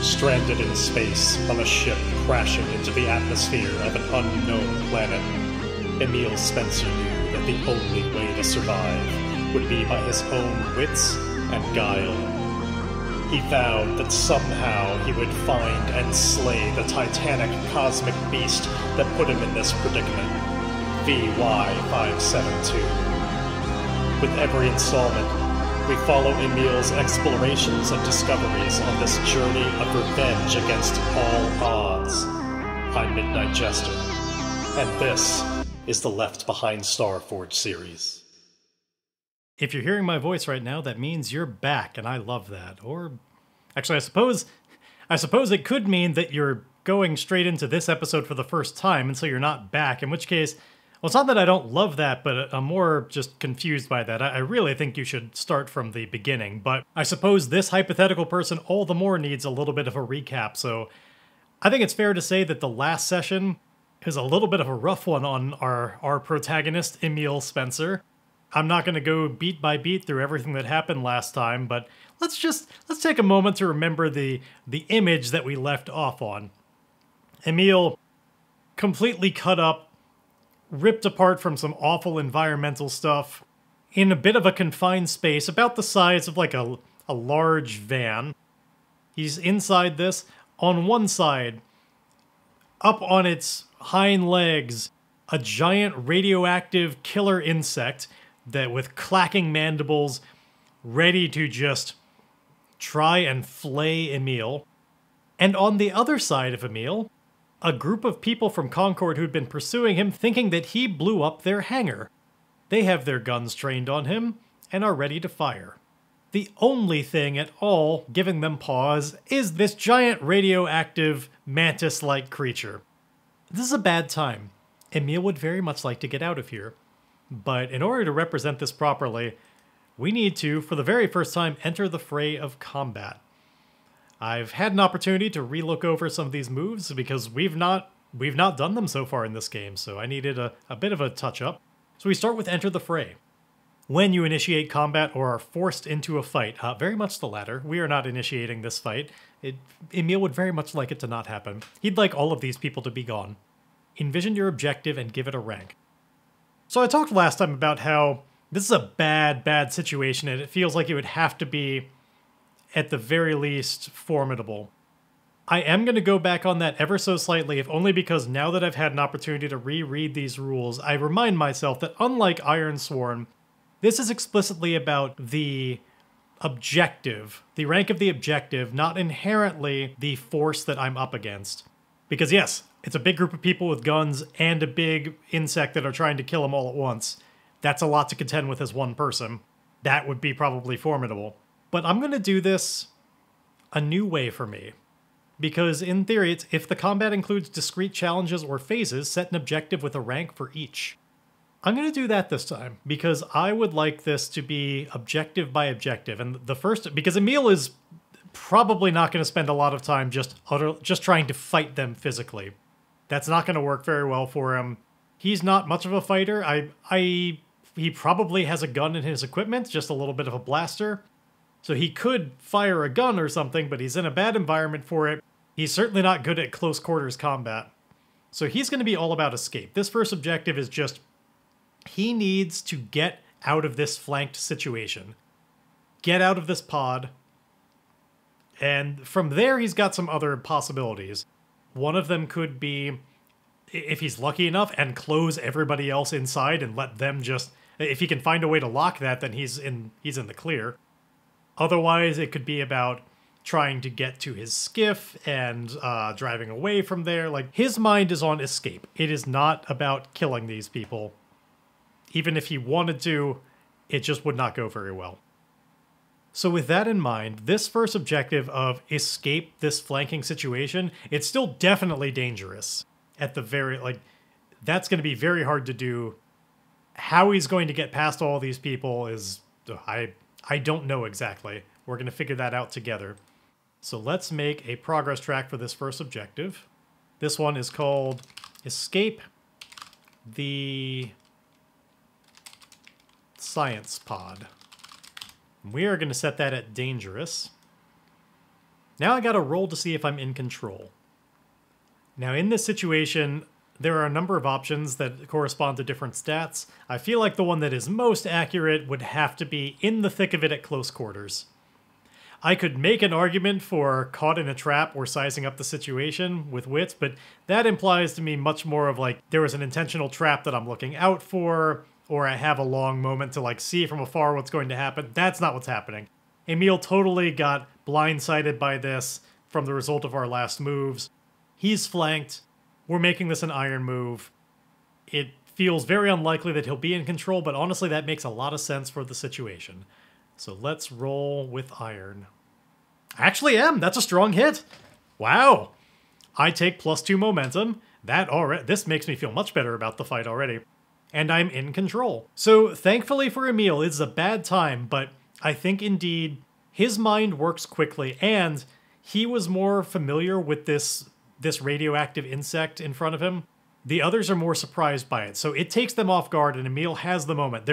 stranded in space on a ship crashing into the atmosphere of an unknown planet, Emile Spencer knew that the only way to survive would be by his own wits and guile. He vowed that somehow he would find and slay the titanic cosmic beast that put him in this predicament, VY572. With every installment, we follow Emile's explorations and discoveries on this journey of revenge against all odds. I'm Midnight Jester, and this is the Left Behind Starforge series. If you're hearing my voice right now, that means you're back, and I love that. Or, actually, I suppose it could mean that you're going straight into this episode for the first time, and so you're not back, in which case, well, it's not that I don't love that, but I'm more just confused by that. I really think you should start from the beginning, but I suppose this hypothetical person all the more needs a little bit of a recap, so I think it's fair to say that the last session is a little bit of a rough one on our protagonist, Emile Spencer. I'm not going to go beat by beat through everything that happened last time, but let's take a moment to remember the image that we left off on. Emile, completely cut up, ripped apart from some awful environmental stuff, in a bit of a confined space, about the size of like a large van. He's inside this. On one side, up on its hind legs, a giant radioactive killer insect that with clacking mandibles, ready to just try and flay Emile. And on the other side of Emile, a group of people from Concord who'd been pursuing him, thinking that he blew up their hangar. They have their guns trained on him and are ready to fire. The only thing at all giving them pause is this giant radioactive mantis-like creature. This is a bad time. Emile would very much like to get out of here. But in order to represent this properly, we need to, for the very first time, enter the fray of combat. I've had an opportunity to relook over some of these moves because we've not done them so far in this game, so I needed a bit of a touch-up. So we start with Enter the Fray. When you initiate combat or are forced into a fight, very much the latter, we are not initiating this fight. Emile would very much like it to not happen. He'd like all of these people to be gone. Envision your objective and give it a rank. So I talked last time about how this is a bad situation and it feels like it would have to be, at the very least, formidable. I am going to go back on that ever so slightly, if only because now that I've had an opportunity to reread these rules, I remind myself that unlike Ironsworn, this is explicitly about the objective, the rank of the objective, not inherently the force that I'm up against. Because yes, it's a big group of people with guns and a big insect that are trying to kill them all at once. That's a lot to contend with as one person. That would be probably formidable. But I'm going to do this a new way for me. Because in theory, it's if the combat includes discrete challenges or phases, set an objective with a rank for each. I'm going to do that this time, because I would like this to be objective by objective. And the first, because Emile is probably not going to spend a lot of time just trying to fight them physically. That's not going to work very well for him. He's not much of a fighter. He probably has a gun in his equipment, just a little bit of a blaster. So he could fire a gun or something, but he's in a bad environment for it. He's certainly not good at close quarters combat. So he's going to be all about escape. This first objective is just, he needs to get out of this flanked situation. Get out of this pod. And from there, he's got some other possibilities. One of them could be, if he's lucky enough, and close everybody else inside and let them just... If he can find a way to lock that, then he's in the clear. Otherwise, it could be about trying to get to his skiff and driving away from there. Like, his mind is on escape. It is not about killing these people. Even if he wanted to, it just would not go very well. So with that in mind, this first objective of escape this flanking situation, it's still definitely dangerous. At the very, that's going to be very hard to do. How he's going to get past all these people is, I don't know exactly. We're going to figure that out together. So let's make a progress track for this first objective. This one is called Escape the Science Pod. We are going to set that at dangerous. Now I gotta roll to see if I'm in control. Now in this situation, there are a number of options that correspond to different stats. I feel like the one that is most accurate would have to be in the thick of it at close quarters. I could make an argument for caught in a trap or sizing up the situation with wits, but that implies to me much more of like there was an intentional trap that I'm looking out for, or I have a long moment to like see from afar what's going to happen. That's not what's happening. Emile totally got blindsided by this from the result of our last moves. He's flanked. We're making this an iron move. It feels very unlikely that he'll be in control, but honestly that makes a lot of sense for the situation. So let's roll with iron. I actually am. That's a strong hit. Wow. I take +2 momentum. This makes me feel much better about the fight already. And I'm in control. So thankfully for Emile, it's a bad time, but I think indeed his mind works quickly, and he was more familiar with this radioactive insect in front of him. The others are more surprised by it, so it takes them off guard, and Emile has the moment.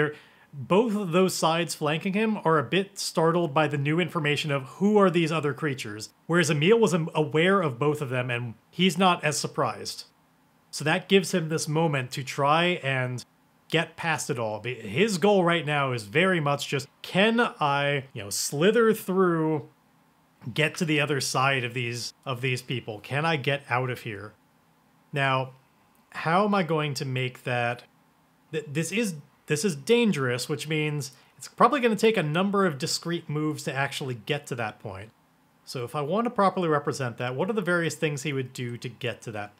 Both of those sides flanking him are a bit startled by the new information of who are these other creatures, whereas Emile was aware of both of them, and he's not as surprised. So that gives him this moment to try and get past it all. His goal right now is very much just, can I, slither through, get to the other side of these people? Can I get out of here? Now, how am I going to make that? This is dangerous, which means it's probably going to take a number of discrete moves to actually get to that point. So if I want to properly represent that, what are the various things he would do to get to that?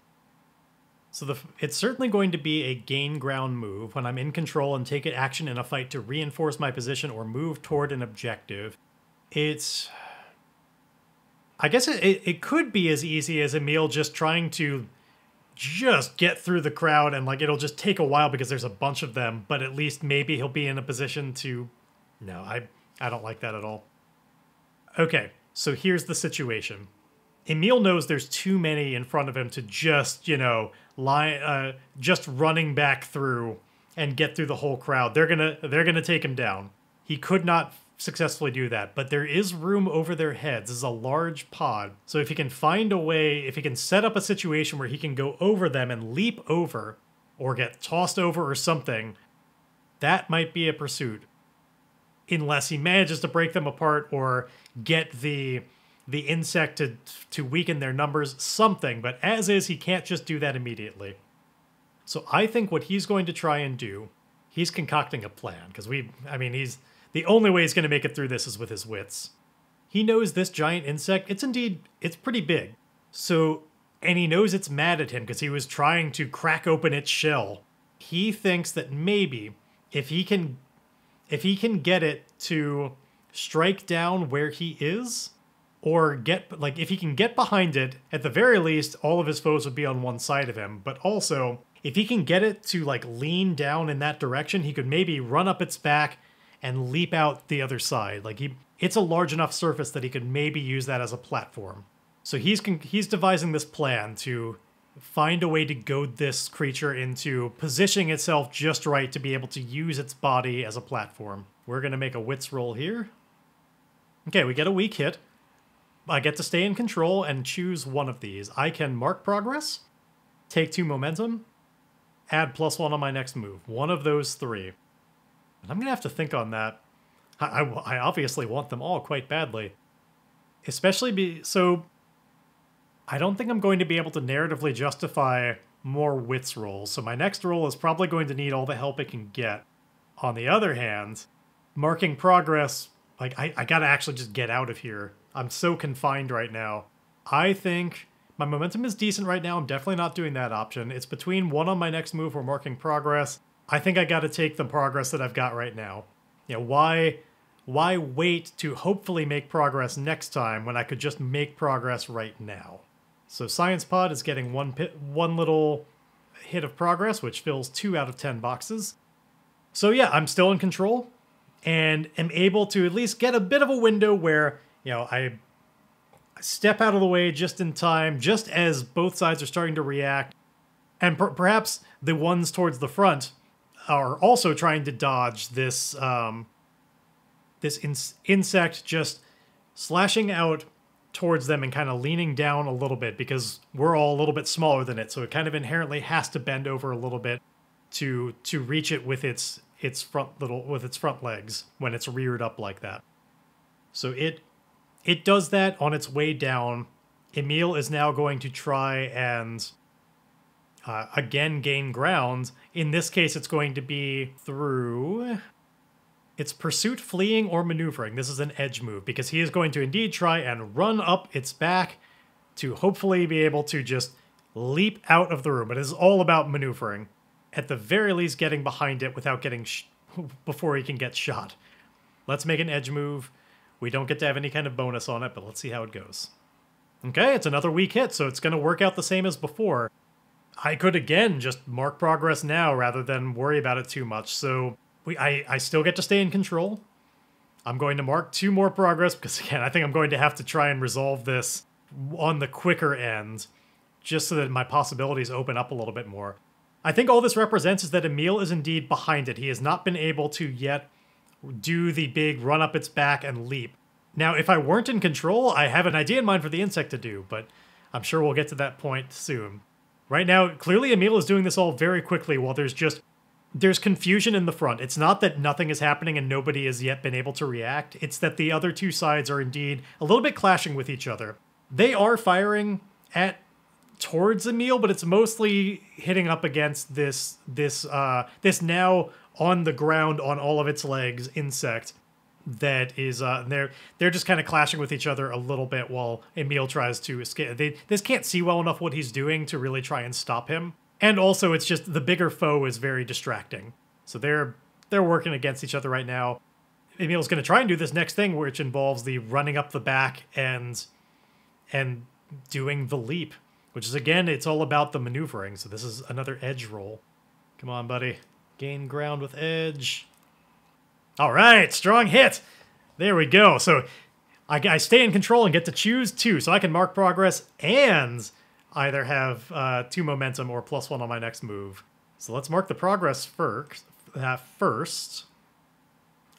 So it's certainly going to be a gain ground move when I'm in control and take action in a fight to reinforce my position or move toward an objective. I guess it could be as easy as Emile just trying to just get through the crowd, and like it'll just take a while because there's a bunch of them, but at least maybe he'll be in a position to... No, I don't like that at all. Okay, so here's the situation. Emile knows there's too many in front of him to just, just running back through and get through the whole crowd. They're gonna take him down. He could not successfully do that, but there is room over their heads. This is a large pod. So if he can find a way, if he can set up a situation where he can go over them and leap over, or get tossed over or something, that might be a pursuit. Unless he manages to break them apart or get the insect to weaken their numbers, something. But as is, he can't just do that immediately. So I think what he's going to try and do, he's concocting a plan, because the only way he's going to make it through this is with his wits. He knows this giant insect, it's pretty big. So, and he knows it's mad at him because he was trying to crack open its shell. He thinks that maybe if he can get it to strike down where he is, or if he can get behind it, at the very least, all of his foes would be on one side of him. But also, if he can get it to lean down in that direction, he could maybe run up its back and leap out the other side. It's a large enough surface that he could maybe use that as a platform. So he's devising this plan to find a way to goad this creature into positioning itself just right to be able to use its body as a platform. We're going to make a wits roll here. Okay, we get a weak hit. I get to stay in control and choose one of these. I can mark progress, take 2 momentum, add +1 on my next move. One of those 3. And I'm going to have to think on that. I obviously want them all quite badly. So I don't think I'm going to be able to narratively justify more wits rolls. So my next roll is probably going to need all the help it can get. On the other hand, marking progress, I got to actually just get out of here. I'm so confined right now. I think my momentum is decent right now. I'm definitely not doing that option. It's between 1 on my next move or marking progress. I think I got to take the progress that I've got right now. Why wait to hopefully make progress next time when I could just make progress right now? So Science Pod is getting one little hit of progress, which fills 2 out of 10 boxes. So yeah, I'm still in control and am able to at least get a bit of a window where, I step out of the way just in time, just as both sides are starting to react. And perhaps the ones towards the front are also trying to dodge this insect just slashing out towards them and kind of leaning down a little bit because we're all a little bit smaller than it. So it kind of inherently has to bend over a little bit to reach it with its front legs when it's reared up like that. So it does that on its way down. Emile is now going to try and again gain ground. In this case, it's going to be through its pursuit, fleeing, or maneuvering. This is an edge move because he is going to indeed try and run up its back to hopefully be able to just leap out of the room. It is all about maneuvering. At the very least, getting behind it without getting before he can get shot. Let's make an edge move. We don't get to have any kind of bonus on it, but let's see how it goes. Okay, it's another weak hit, so it's going to work out the same as before. I could, again, just mark progress now rather than worry about it too much. So I still get to stay in control. I'm going to mark 2 more progress because, again, I think I'm going to have to try and resolve this on the quicker end just so that my possibilities open up a little bit more. I think all this represents is that Emile is indeed behind it. He has not been able to yet do the big run up its back and leap. Now, if I weren't in control, I have an idea in mind for the insect to do, but I'm sure we'll get to that point soon. Right now, clearly Emile is doing this all very quickly while there's confusion in the front. It's not that nothing is happening and nobody has yet been able to react. It's that the other 2 sides are indeed a little bit clashing with each other. They are firing towards Emile, but it's mostly hitting up against this now on the ground on all of its legs insect that is they're just kind of clashing with each other a little bit while Emile tries to escape. They just can't see well enough what he's doing to really try and stop him. And also it's just the bigger foe is very distracting. So they're working against each other right now. Emile's going to try and do this next thing, which involves the running up the back and doing the leap. Which is, again, it's all about the maneuvering. So this is another edge roll. Come on, buddy. Gain ground with edge. All right, strong hit. There we go. So I stay in control and get to choose 2. So I can mark progress and either have 2 momentum or +1 on my next move. So let's mark the progress first.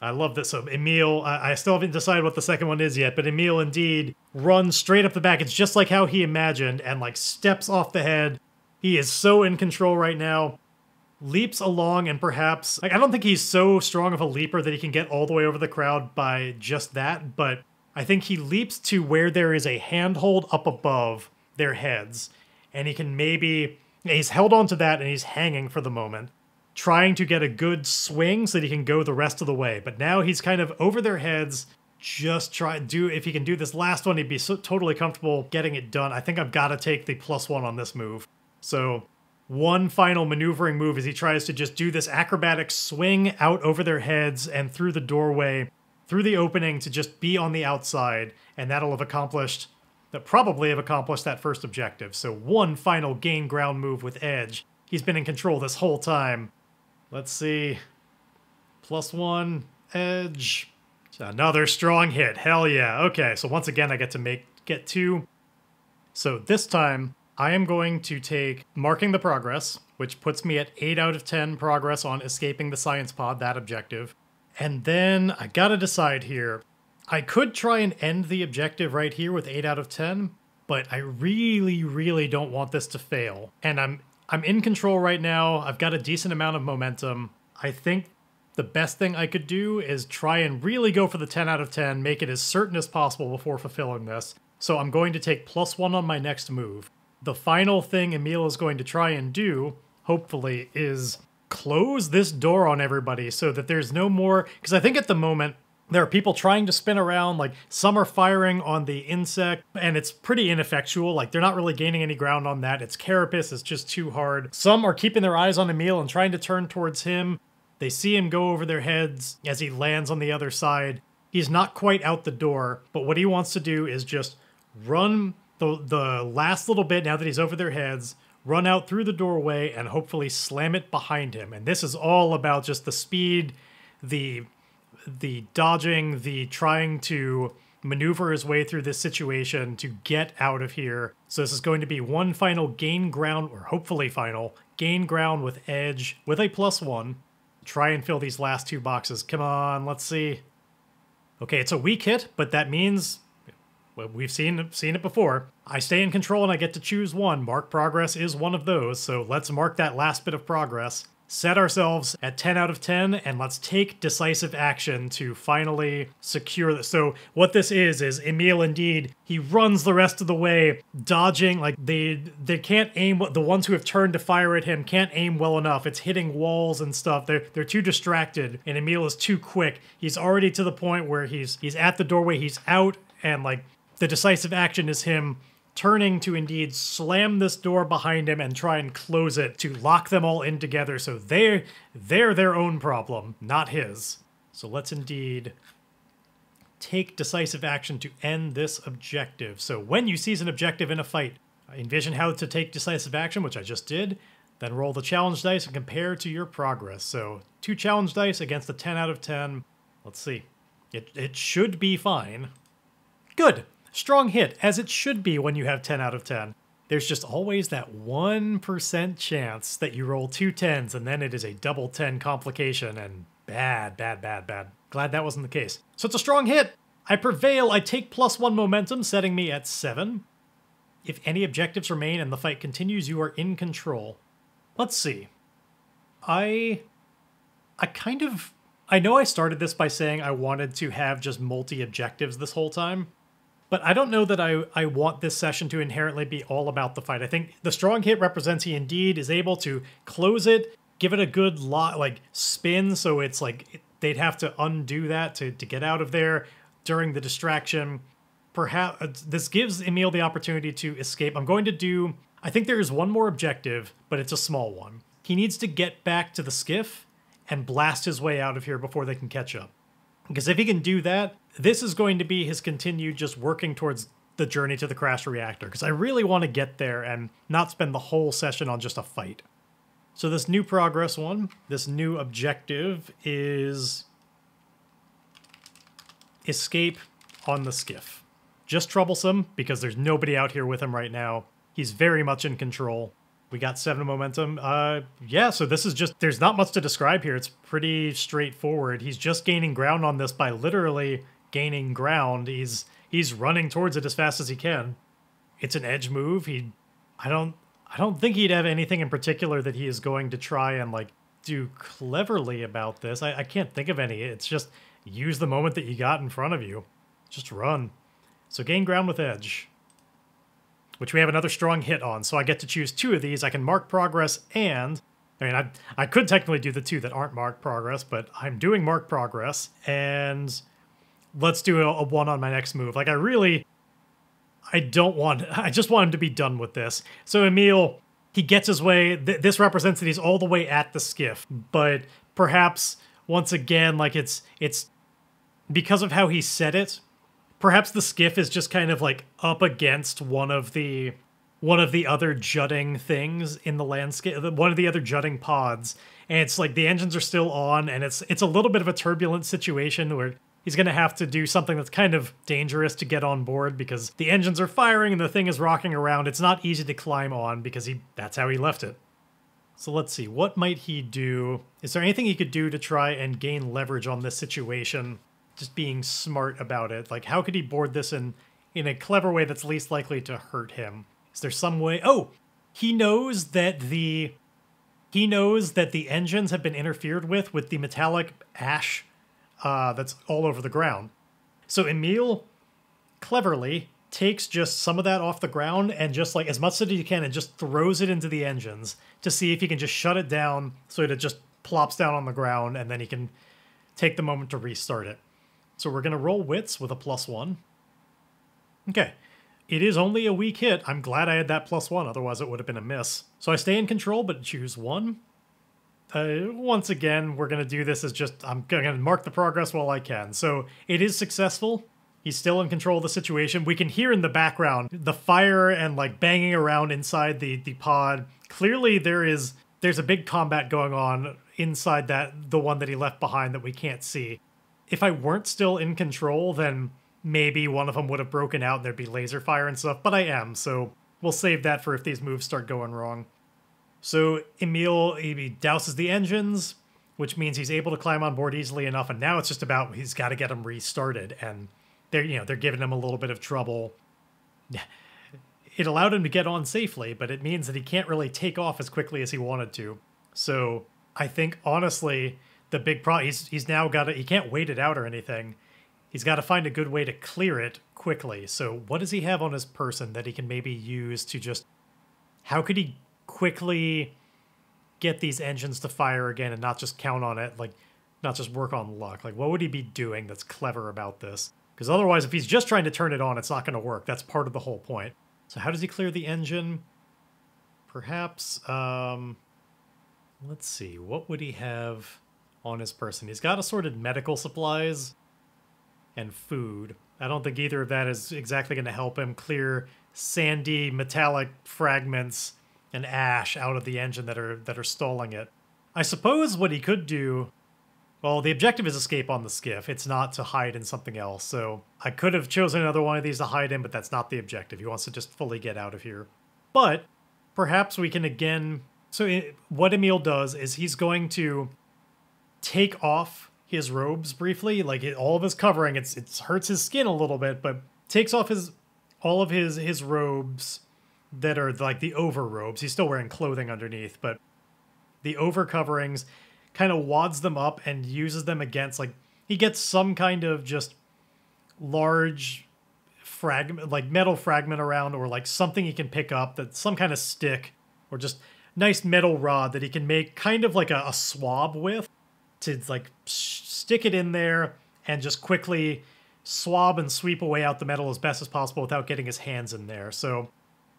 I love this. So Emile, I still haven't decided what the second one is yet, but Emile indeed runs straight up the back. It's just like how he imagined and like steps off the head. He is so in control right now. Leaps along and perhaps, like, I don't think he's so strong of a leaper that he can get all the way over the crowd by just that, but I think he leaps to where there is a handhold up above their heads, and he can he's held onto that and he's hanging for the moment, trying to get a good swing so that he can go the rest of the way. But now he's kind of over their heads. Just if he can do this last one, he'd be so totally comfortable getting it done. I think I've got to take the +1 on this move. So one final maneuvering move as he tries to just do this acrobatic swing out over their heads and through the doorway, through the opening to just be on the outside. And that'll probably have accomplished that first objective. So one final gain ground move with edge. He's been in control this whole time. Let's see. +1, edge. Another strong hit. Hell yeah. Okay, so once again, I get to get 2. So this time, I am going to take marking the progress, which puts me at 8 out of 10 progress on escaping the science pod, that objective. And then I gotta decide here. I could try and end the objective right here with 8 out of 10, but I really, really don't want this to fail. And I'm in control right now. I've got a decent amount of momentum. I think the best thing I could do is try and really go for the 10 out of 10, make it as certain as possible before fulfilling this. So I'm going to take +1 on my next move. The final thing Emile is going to try and do, hopefully, is close this door on everybody so that there's no more... Because I think at the moment, there are people trying to spin around, like some are firing on the insect, and it's pretty ineffectual. Like they're not really gaining any ground on that. Its carapace is just too hard. Some are keeping their eyes on Emile and trying to turn towards him. They see him go over their heads as he lands on the other side. He's not quite out the door, but what he wants to do is just run the last little bit now that he's over their heads, run out through the doorway, and hopefully slam it behind him. And this is all about just the speed, the dodging, the trying to maneuver his way through this situation to get out of here. So this is going to be one final gain ground, or hopefully final, gain ground with edge with a +1. Try and fill these last 2 boxes. Come on, let's see. Okay, it's a weak hit, but that means Well, we've seen it before. I stay in control and I get to choose one. Mark progress is one of those, so let's mark that last bit of progress. Set ourselves at 10 out of 10, and let's take decisive action to finally secure this. So what this is Emile indeed, he runs the rest of the way, dodging, like they can't aim, the ones who have turned to fire at him can't aim well enough. It's hitting walls and stuff. They're too distracted, and Emile is too quick. He's already to the point where he's at the doorway, he's out, and like the decisive action is him turning to indeed slam this door behind him and try and close it to lock them all in together so they're their own problem, not his. So let's indeed take decisive action to end this objective. So when you seize an objective in a fight, envision how to take decisive action, which I just did, then roll the challenge dice and compare to your progress. So 2 challenge dice against a 10 out of 10. Let's see. It should be fine. Good. Strong hit, as it should be when you have 10 out of 10. There's just always that 1% chance that you roll 2 10s and then it is a double 10 complication and bad. Glad that wasn't the case. So it's a strong hit. I prevail. I take +1 momentum, setting me at 7. If any objectives remain and the fight continues, you are in control. Let's see. I know I started this by saying I wanted to have just multi-objectives this whole time. But I don't know that I want this session to inherently be all about the fight. I think the strong hit represents he indeed is able to close it, give it a good spin, so it's like they'd have to undo that to get out of there during the distraction. Perhaps this gives Emile the opportunity to escape. I think there is one more objective, but it's a small one. He needs to get back to the skiff and blast his way out of here before they can catch up. Because if he can do that, this is going to be his continued just working towards the journey to the crash reactor. Because I really want to get there and not spend the whole session on just a fight. So this new progress one, this new objective is escape on the skiff. Just troublesome because there's nobody out here with him right now. He's very much in control. We got 7 momentum. Yeah, so this is just, there's not much to describe here. It's pretty straightforward. He's just gaining ground on this by literally gaining ground. He's running towards it as fast as he can. It's an edge move. I don't think he'd have anything in particular that he is going to try and like do cleverly about this. I can't think of any. It's just use the moment that you got in front of you. Just run. So gain ground with edge, which we have another strong hit on. So I get to choose 2 of these. I can mark progress and, I could technically do the 2 that aren't marked progress, but I'm doing mark progress. And let's do a 1 on my next move. Like I just want him to be done with this. So Emile, he gets his way. This represents that he's all the way at the skiff, but perhaps once again, like it's because of how he said it, perhaps the skiff is just kind of like up against one of the other jutting things in the landscape, one of the other jutting pods. And it's like the engines are still on, and it's a little bit of a turbulent situation where he's going to have to do something that's kind of dangerous to get on board because the engines are firing and the thing is rocking around. It's not easy to climb on because that's how he left it. So let's see, what might he do? Is there anything he could do to try and gain leverage on this situation? Just being smart about it. Like, how could he board this in a clever way that's least likely to hurt him? Is there some way? Oh, he knows that the engines have been interfered with the metallic ash that's all over the ground. So Emile cleverly takes just some of that off the ground and just like as much as he can and just throws it into the engines to see if he can just shut it down so it just plops down on the ground and then he can take the moment to restart it. So we're going to roll wits with a +1. Okay. It is only a weak hit. I'm glad I had that +1, otherwise it would have been a miss. So I stay in control, but choose 1. Once again, we're going to do this as just, I'm going to mark the progress while I can. So it is successful. He's still in control of the situation. We can hear in the background the fire and like banging around inside the pod. Clearly there's a big combat going on inside the one that he left behind that we can't see. If I weren't still in control, then maybe one of them would have broken out and there'd be laser fire and stuff, but I am, so we'll save that for if these moves start going wrong. So Emile, he douses the engines, which means he's able to climb on board easily enough, and now it's just about he's got to get them restarted, and they're giving him a little bit of trouble. It allowed him to get on safely, but it means that he can't really take off as quickly as he wanted to. So I think, honestly, the big problem, he's now got to, he can't wait it out or anything. He's got to find a good way to clear it quickly. So what does he have on his person that he can maybe use to just, how could he quickly get these engines to fire again and not just count on it, like not just work on luck? Like, what would he be doing that's clever about this? Because otherwise, if he's just trying to turn it on, it's not going to work. That's part of the whole point. So how does he clear the engine? Perhaps, let's see, what would he have on his person? He's got assorted medical supplies and food. I don't think either of that is exactly going to help him clear sandy metallic fragments and ash out of the engine that are stalling it. I suppose what he could do, well, the objective is escape on the skiff. It's not to hide in something else. So I could have chosen another one of these to hide in, but that's not the objective. He wants to just fully get out of here. But perhaps we can again... So what Emile does is he's going to take off his robes briefly. Like all of his covering, it hurts his skin a little bit, but takes off all of his robes that are like the over robes. He's still wearing clothing underneath, but the over coverings, kind of wads them up and uses them against, like, he gets some kind of just large fragment, like metal fragment around, or like something he can pick up, that's some kind of stick or just nice metal rod that he can make kind of like a swab with, to like stick it in there and just quickly swab and sweep away out the metal as best as possible without getting his hands in there. So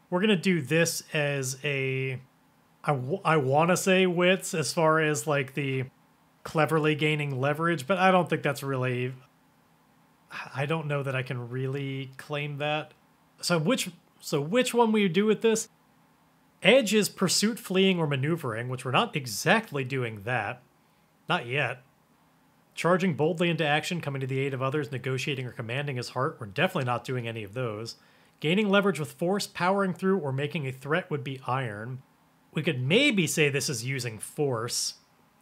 we're going to do this as a, I want to say wits as far as like the cleverly gaining leverage, but I don't think that's really, I don't know that I can really claim that. So which one will you do with this? Edge is pursuit, fleeing, or maneuvering, which we're not exactly doing that. Not yet. Charging boldly into action, coming to the aid of others, negotiating or commanding his heart, we're definitely not doing any of those. Gaining leverage with force, powering through, or making a threat would be iron. We could maybe say this is using force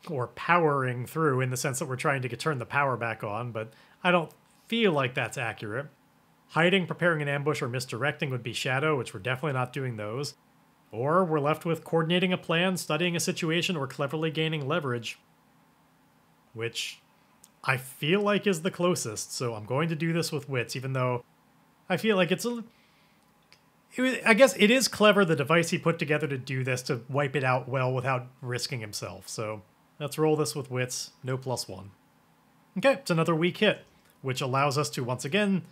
or powering through in the sense that we're trying to turn the power back on, but I don't feel like that's accurate. Hiding, preparing an ambush, or misdirecting would be shadow, which we're definitely not doing those. Or we're left with coordinating a plan, studying a situation, or cleverly gaining leverage, which I feel like is the closest. So I'm going to do this with wits, even though I feel like I guess it is clever, the device he put together to do this, to wipe it out well without risking himself. So let's roll this with wits. No +1. Okay, it's another weak hit, which allows us to, once again,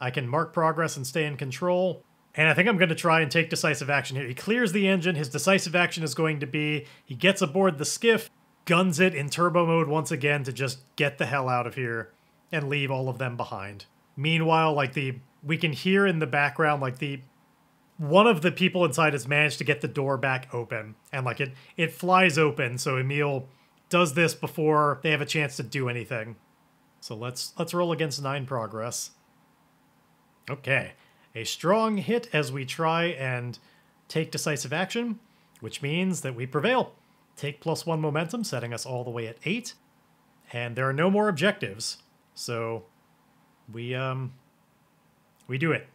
I can mark progress and stay in control. And I think I'm going to try and take decisive action here. He clears the engine. His decisive action is going to be, he gets aboard the skiff, guns it in turbo mode once again to just get the hell out of here and leave all of them behind. Meanwhile, like we can hear in the background, like one of the people inside has managed to get the door back open, and like it flies open. So Emile does this before they have a chance to do anything. So let's roll against 9 progress. Okay, a strong hit as we try and take decisive action, which means that we prevail. Take +1 momentum, setting us all the way at 8, and there are no more objectives. So we do it.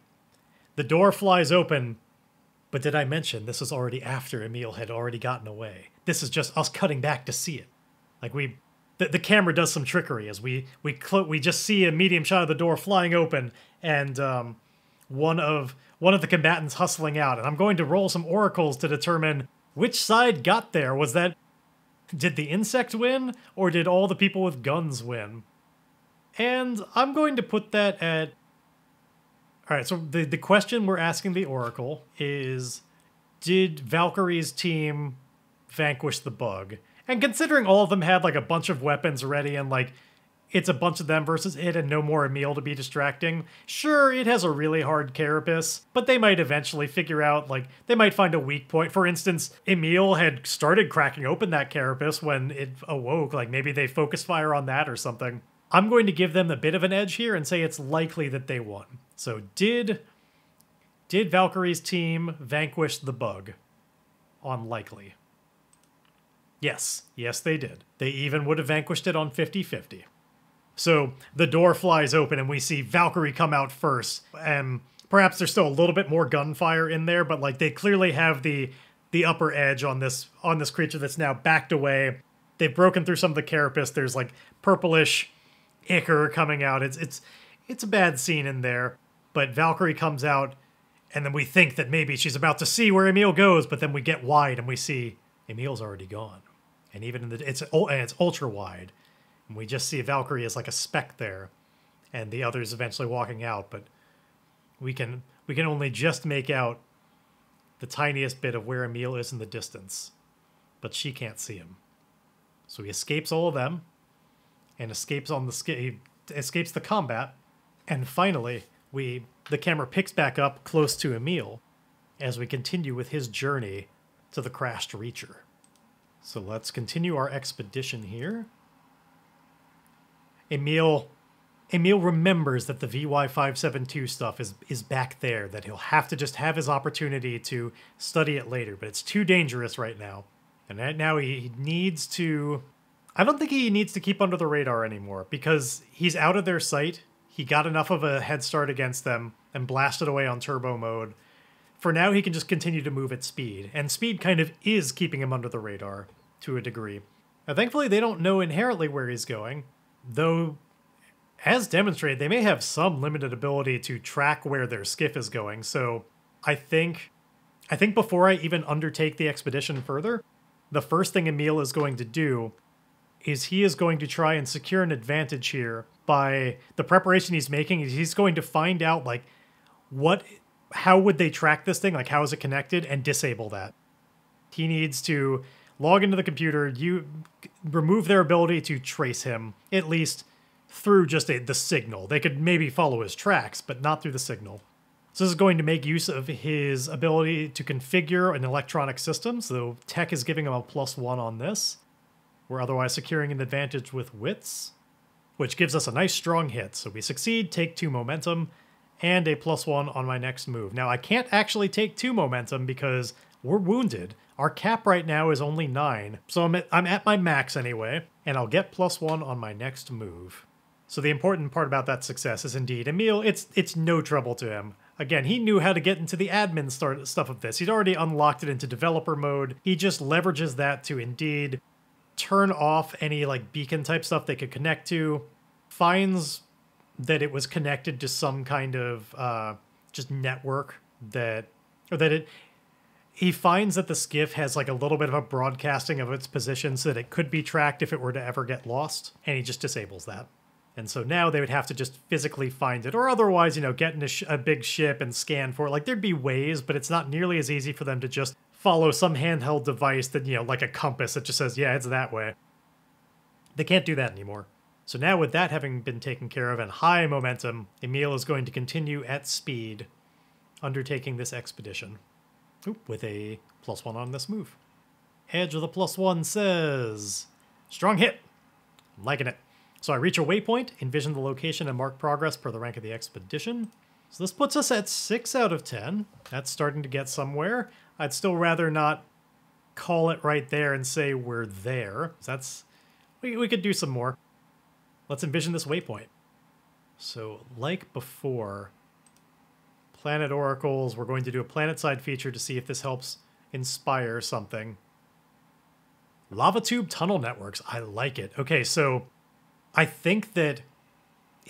The door flies open, but did I mention this was already after Emile had already gotten away? This is just us cutting back to see it. Like the camera does some trickery as we just see a medium shot of the door flying open, and one of the combatants hustling out. And I'm going to roll some oracles to determine which side got there. Did the insect win, or did all the people with guns win? And I'm going to put that at... Alright, so the question we're asking the oracle is, did Valkyrie's team vanquish the bug? And considering all of them had like a bunch of weapons ready and like it's a bunch of them versus it and no more Emile to be distracting, sure, it has a really hard carapace, but they might eventually figure out, like, they might find a weak point. For instance, Emile had started cracking open that carapace when it awoke, like maybe they focus fire on that or something. I'm going to give them a bit of an edge here and say it's likely that they won. So did Valkyrie's team vanquish the bug? On likely. Yes, they did. They even would have vanquished it on 50-50. So the door flies open and we see Valkyrie come out first. And perhaps there's still a little bit more gunfire in there, but like they clearly have the upper edge on this creature that's now backed away. They've broken through some of the carapace. There's like purplish ichor coming out. It's a bad scene in there. But Valkyrie comes out, and then we think that maybe she's about to see where Emile goes, but then we get wide and we see Emile's already gone. And even in it's ultra wide. And we just see Valkyrie as like a speck there, and the others eventually walking out, but we can only just make out the tiniest bit of where Emile is in the distance. But she can't see him. So he escapes all of them, and escapes the combat, and finally the camera picks back up close to Emile as we continue with his journey to the crashed Reacher. So let's continue our expedition here. Emile remembers that the VY572 stuff is back there, that he'll have to just have his opportunity to study it later, but it's too dangerous right now. And right now he needs to... I don't think he needs to keep under the radar anymore, because he's out of their sight. He got enough of a head start against them and blasted away on turbo mode. For now, he can just continue to move at speed, and speed kind of is keeping him under the radar to a degree. Now, thankfully, they don't know inherently where he's going, though, as demonstrated, they may have some limited ability to track where their skiff is going, so I think before I even undertake the expedition further, the first thing Emile is going to do is he is going to try and secure an advantage here by the preparation he's making. He's going to find out, like, how would they track this thing? Like, how is it connected? And disable that. He needs to log into the computer, remove their ability to trace him, at least through just the signal. They could maybe follow his tracks, but not through the signal. So this is going to make use of his ability to configure an electronic system, so tech is giving him a +1 on this. We're otherwise securing an advantage with wits, which gives us a nice strong hit. So we succeed, take 2 momentum, and a +1 on my next move. Now I can't actually take 2 momentum because we're wounded. Our cap right now is only 9, so I'm at my max anyway, and I'll get +1 on my next move. So the important part about that success is indeed Emile, it's no trouble to him. Again, he knew how to get into the admin stuff of this. He'd already unlocked it into developer mode. He just leverages that to indeed turn off any like beacon type stuff they could connect to, finds that it was connected to some kind of just network he finds that the skiff has like a little bit of a broadcasting of its position so that it could be tracked if it were to ever get lost, and he just disables that. And so now they would have to just physically find it, or otherwise, get in a big ship and scan for it. Like, there'd be ways, but it's not nearly as easy for them to just follow some handheld device that, like a compass that just says, yeah, it's that way. They can't do that anymore. So now with that having been taken care of and high momentum, Emile is going to continue at speed, undertaking this expedition. With a +1 on this move. Edge of the +1 says, strong hit. I'm liking it. So I reach a waypoint, envision the location, and mark progress per the rank of the expedition. So this puts us at 6 out of 10. That's starting to get somewhere. I'd still rather not call it right there and say we're there. We could do some more. Let's envision this waypoint. So like before, Planet Oracles, we're going to do a planet-side feature to see if this helps inspire something. Lava tube tunnel networks. I like it. Okay, so I think that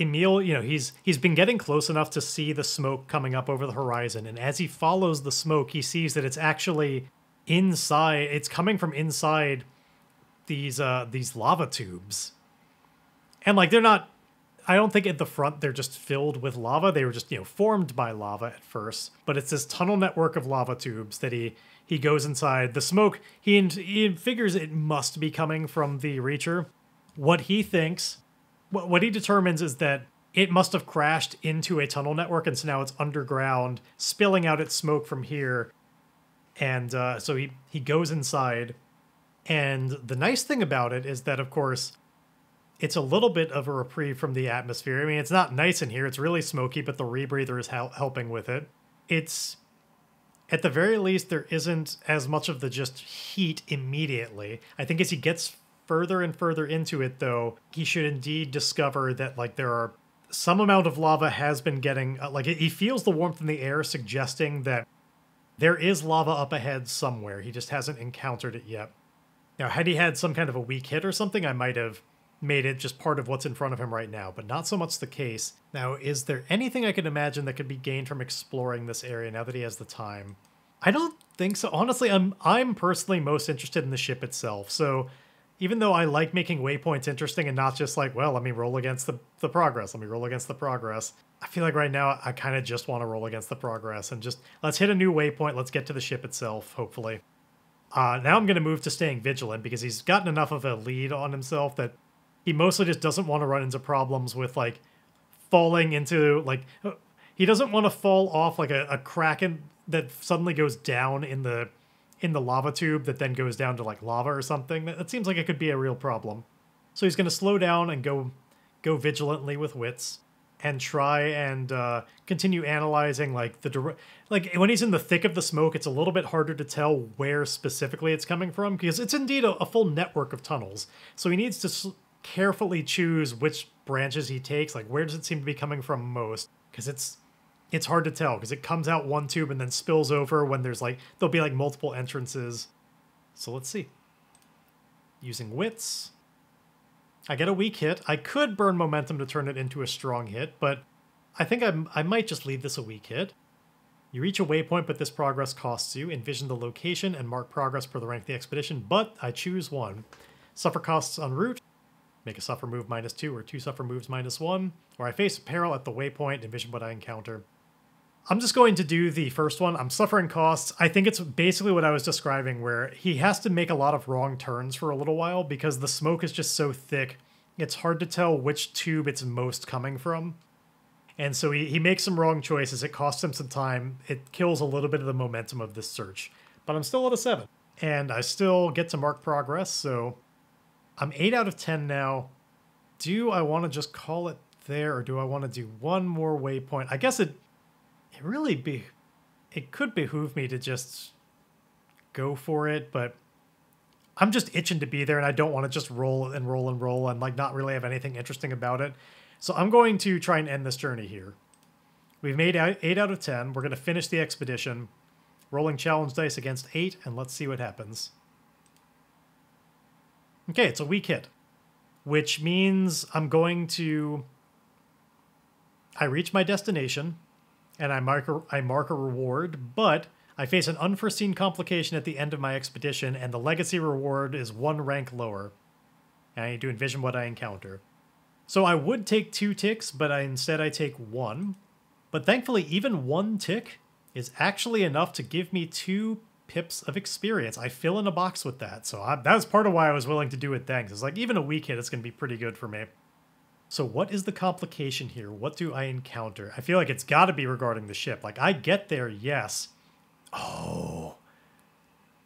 Emile, he's been getting close enough to see the smoke coming up over the horizon, and as he follows the smoke, he sees that it's actually inside. It's coming from inside these lava tubes, and like they're not. I don't think at the front they're just filled with lava. They were just formed by lava at first, but it's this tunnel network of lava tubes that he goes inside. The smoke he figures it must be coming from the Reacher. What he thinks, what he determines is that it must have crashed into a tunnel network, and so now it's underground, spilling out its smoke from here. And so he goes inside. And the nice thing about it is that, of course, it's a little bit of a reprieve from the atmosphere. I mean, it's not nice in here. It's really smoky, but the rebreather is helping with it. It's, at the very least, there isn't as much of the just heat immediately. I think as he gets further and further into it, though, he should indeed discover that, like, there are some amount of lava has been getting, like, he feels the warmth in the air suggesting that there is lava up ahead somewhere. He just hasn't encountered it yet. Now, had he had some kind of a weak hit or something, I might have made it just part of what's in front of him right now, but not so much the case. Now, is there anything I could imagine that could be gained from exploring this area now that he has the time? I don't think so. Honestly, I'm personally most interested in the ship itself, so even though I like making waypoints interesting and not just like, well, let me roll against the progress, let me roll against the progress, I feel like right now I kind of just want to roll against the progress and just, let's hit a new waypoint, let's get to the ship itself, hopefully. Now I'm going to move to staying vigilant because he's gotten enough of a lead on himself that he mostly just doesn't want to run into problems with, like, falling into, like, he doesn't want to fall off like a kraken that suddenly goes down in the lava tube that then goes down to, like, lava or something. That seems like it could be a real problem. So he's going to slow down and go vigilantly with wits and try and continue analyzing, like, like, when he's in the thick of the smoke, it's a little bit harder to tell where specifically it's coming from because it's indeed a full network of tunnels. So he needs to carefully choose which branches he takes, like, where does it seem to be coming from most, because it's hard to tell because it comes out one tube and then spills over when there's, like, there'll be, like, multiple entrances. So let's see. Using wits, I get a weak hit. I could burn momentum to turn it into a strong hit, but I think I might just leave this a weak hit. You reach a waypoint, but this progress costs you. Envision the location and mark progress per the rank of the expedition, but I choose one. Suffer costs en route. Make a suffer move -2 or 2 suffer moves -1, or I face peril at the waypoint, envision what I encounter. I'm just going to do the first one. I'm suffering costs. I think it's basically what I was describing, where he has to make a lot of wrong turns for a little while because the smoke is just so thick. It's hard to tell which tube it's most coming from. And so he makes some wrong choices. It costs him some time. It kills a little bit of the momentum of this search. But I'm still at a 7. And I still get to mark progress, so I'm 8 out of 10 now. Do I want to just call it there, or do I want to do one more waypoint? I guess it could behoove me to just go for it, but I'm just itching to be there, and I don't want to just roll and roll and roll and, like, not really have anything interesting about it. So I'm going to try and end this journey here. We've made 8 out of 10. We're going to finish the expedition. Rolling challenge dice against 8, and let's see what happens. Okay, it's a weak hit, which means I reach my destination, and I mark a reward, but I face an unforeseen complication at the end of my expedition, and the legacy reward is 1 rank lower. And I need to envision what I encounter. So I would take 2 ticks, but instead I take 1. But thankfully, even 1 tick is actually enough to give me 2 pips of experience. I fill in a box with that, so that was part of why I was willing to do it then. It's like, even a weak hit is going to be pretty good for me. So what is the complication here? What do I encounter? I feel like it's got to be regarding the ship. Like, I get there, yes. Oh,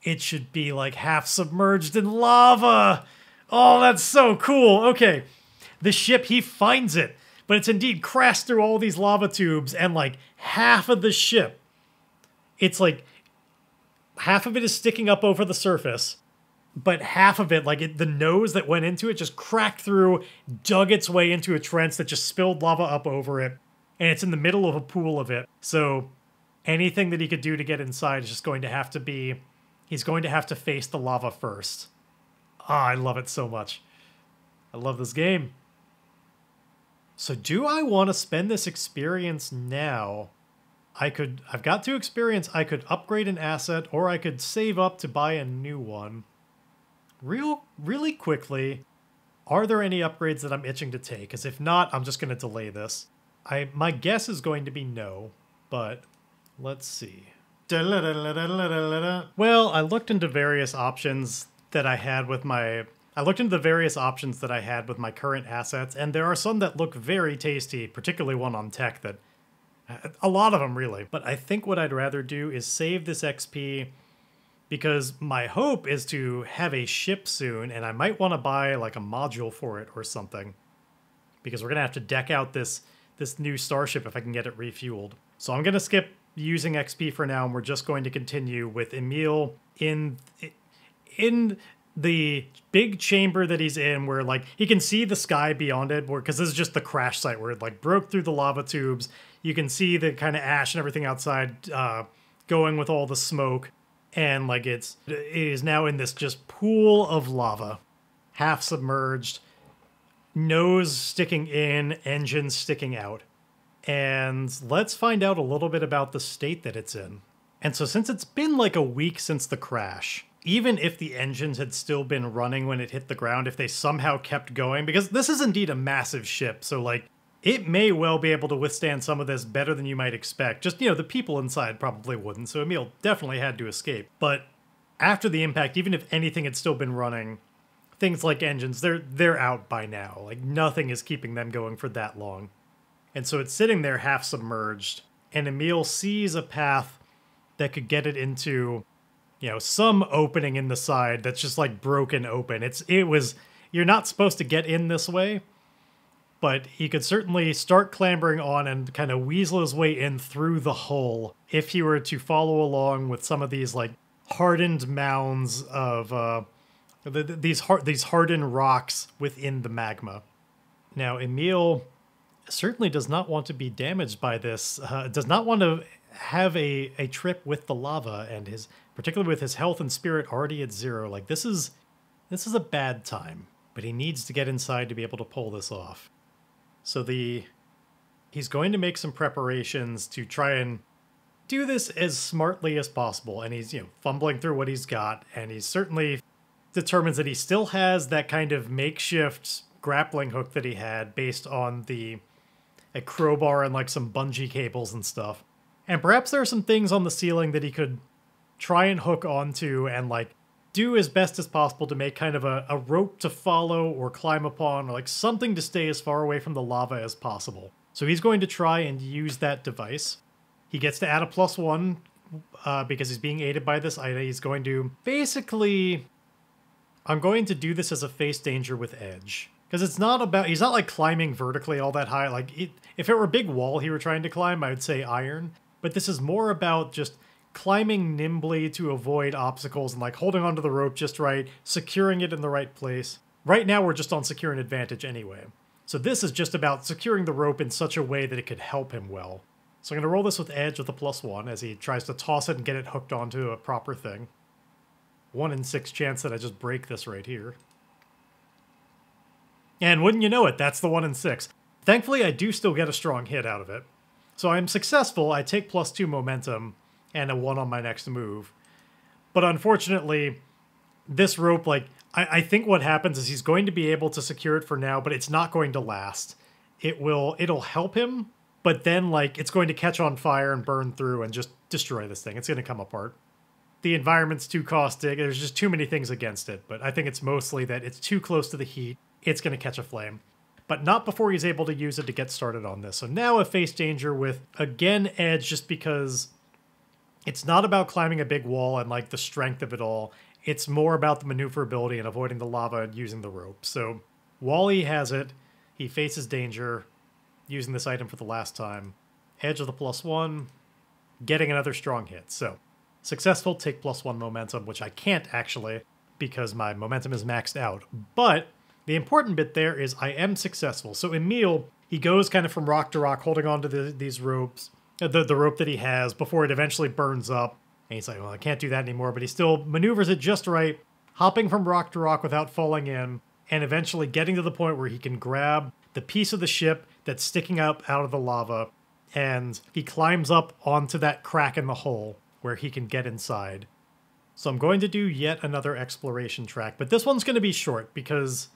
it should be like half submerged in lava. Oh, that's so cool. Okay, the ship, he finds it, but it's indeed crashed through all these lava tubes, and like half of the ship, it's like half of it is sticking up over the surface, but half of it, like the nose that went into it just cracked through, dug its way into a trench that just spilled lava up over it, and it's in the middle of a pool of it. So anything that he could do to get inside is just going to have to be, he's going to have to face the lava first. Ah, I love it so much. I love this game. So do I want to spend this experience now? I've got 2 experience. I could upgrade an asset, or I could save up to buy a new one. Really quickly, are there any upgrades that I'm itching to take? Because if not, I'm just going to delay this. My guess is going to be no, but let's see. Well, I looked into various options that I had with my... I looked into the various options that I had with my current assets, and there are some that look very tasty, particularly one on tech that... A lot of them, really. But I think what I'd rather do is save this XP, because my hope is to have a ship soon, and I might want to buy like a module for it or something. Because we're going to have to deck out this new starship if I can get it refueled. So I'm going to skip using XP for now, and we're just going to continue with Emile in the big chamber that he's in, where like he can see the sky beyond it, because this is just the crash site where it like broke through the lava tubes. You can see the kind of ash and everything outside going with all the smoke, and like it is now in this just pool of lava, half submerged, nose sticking in, engines sticking out. And let's find out a little bit about the state that it's in. And so since it's been like a week since the crash, even if the engines had still been running when it hit the ground, if they somehow kept going, because this is indeed a massive ship, so like it may well be able to withstand some of this better than you might expect. Just, you know, the people inside probably wouldn't, so Emile definitely had to escape. But after the impact, even if anything had still been running, things like engines, they're out by now. Like nothing is keeping them going for that long. And so it's sitting there half submerged, and Emile sees a path that could get it into, you know, some opening in the side that's just like broken open. You're not supposed to get in this way, but he could certainly start clambering on and kind of weasel his way in through the hull if he were to follow along with some of these like hardened mounds of these hardened rocks within the magma. Now, Emile certainly does not want to be damaged by this, does not want to have a trip with the lava, and particularly with his health and spirit already at 0. Like this is a bad time, but he needs to get inside to be able to pull this off. So he's going to make some preparations to try and do this as smartly as possible, and he's, you know, fumbling through what he's got, and he certainly determines that he still has that kind of makeshift grappling hook that he had based on a crowbar and like some bungee cables and stuff. And perhaps there are some things on the ceiling that he could try and hook onto and like do as best as possible to make kind of a rope to follow or climb upon, or like something to stay as far away from the lava as possible. So he's going to try and use that device. He gets to add a +1 because he's being aided by this Ida. He's going to basically... I'm going to do this as a face danger with edge. Because he's not like climbing vertically all that high. Like, if it were a big wall he were trying to climb, I would say iron. But this is more about just climbing nimbly to avoid obstacles and like holding onto the rope just right, securing it in the right place. Right now we're just on secure and advantage anyway. So this is just about securing the rope in such a way that it could help him well. So I'm going to roll this with edge with a +1 as he tries to toss it and get it hooked onto a proper thing. 1 in 6 chance that I just break this right here. And wouldn't you know it, that's the 1 in 6. Thankfully, I do still get a strong hit out of it. So I'm successful, I take +2 momentum, and a 1 on my next move. But unfortunately, this rope, like, I think what happens is he's going to be able to secure it for now, but it's not going to last. It'll help him, but then, like, it's going to catch on fire and burn through and just destroy this thing. It's going to come apart. The environment's too caustic, there's just too many things against it, but I think it's mostly that it's too close to the heat, it's going to catch a flame. But not before he's able to use it to get started on this. So now a face danger with, again, edge, just because it's not about climbing a big wall and like the strength of it all. It's more about the maneuverability and avoiding the lava and using the rope. So while he has it, he faces danger, using this item for the last time. Edge with a +1, getting another strong hit. So successful, take +1 momentum, which I can't actually because my momentum is maxed out. But the important bit there is I am successful. So Emile, he goes kind of from rock to rock, holding on to these ropes, the rope that he has before it eventually burns up. And he's like, well, I can't do that anymore, but he still maneuvers it just right, hopping from rock to rock without falling in, and eventually getting to the point where he can grab the piece of the ship that's sticking up out of the lava, and he climbs up onto that crack in the hull where he can get inside. So I'm going to do yet another exploration track, but this one's going to be short because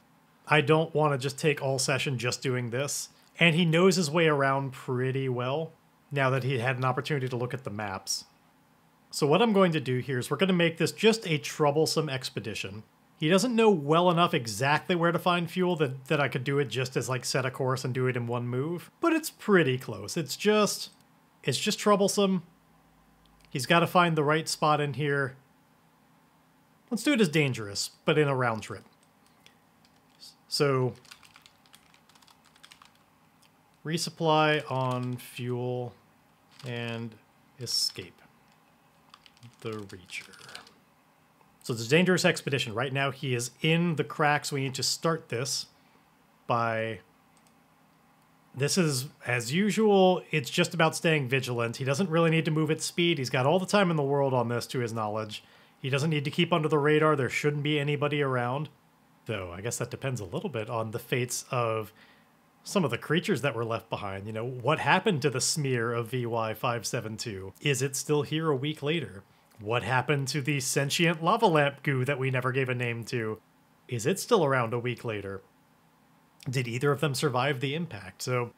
I don't want to just take all session just doing this. And he knows his way around pretty well now that he had an opportunity to look at the maps. So what I'm going to do here is we're going to make this just a troublesome expedition. He doesn't know well enough exactly where to find fuel that I could do it just as like set a course and do it in one move, but it's pretty close. It's just troublesome. He's got to find the right spot in here. Let's do it as dangerous, but in a round trip. So resupply on fuel and escape the Reacher. So it's a dangerous expedition. Right now he is in the cracks. We need to start this by... This is, as usual, it's just about staying vigilant. He doesn't really need to move at speed. He's got all the time in the world on this, to his knowledge. He doesn't need to keep under the radar. There shouldn't be anybody around. Though, I guess that depends a little bit on the fates of some of the creatures that were left behind. You know, what happened to the smear of VY572? Is it still here a week later? What happened to the sentient lava lamp goo that we never gave a name to? Is it still around a week later? Did either of them survive the impact? So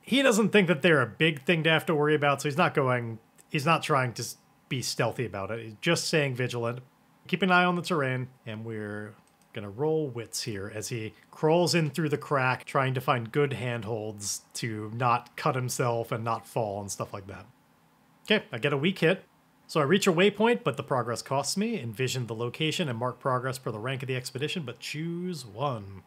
he doesn't think that they're a big thing to have to worry about, so he's not trying to be stealthy about it. He's just staying vigilant. Keep an eye on the terrain, and we're gonna roll wits here as he crawls in through the crack, trying to find good handholds to not cut himself and not fall and stuff like that. Okay, I get a weak hit. So I reach a waypoint, but the progress costs me. Envision the location and mark progress per the rank of the expedition, but choose one.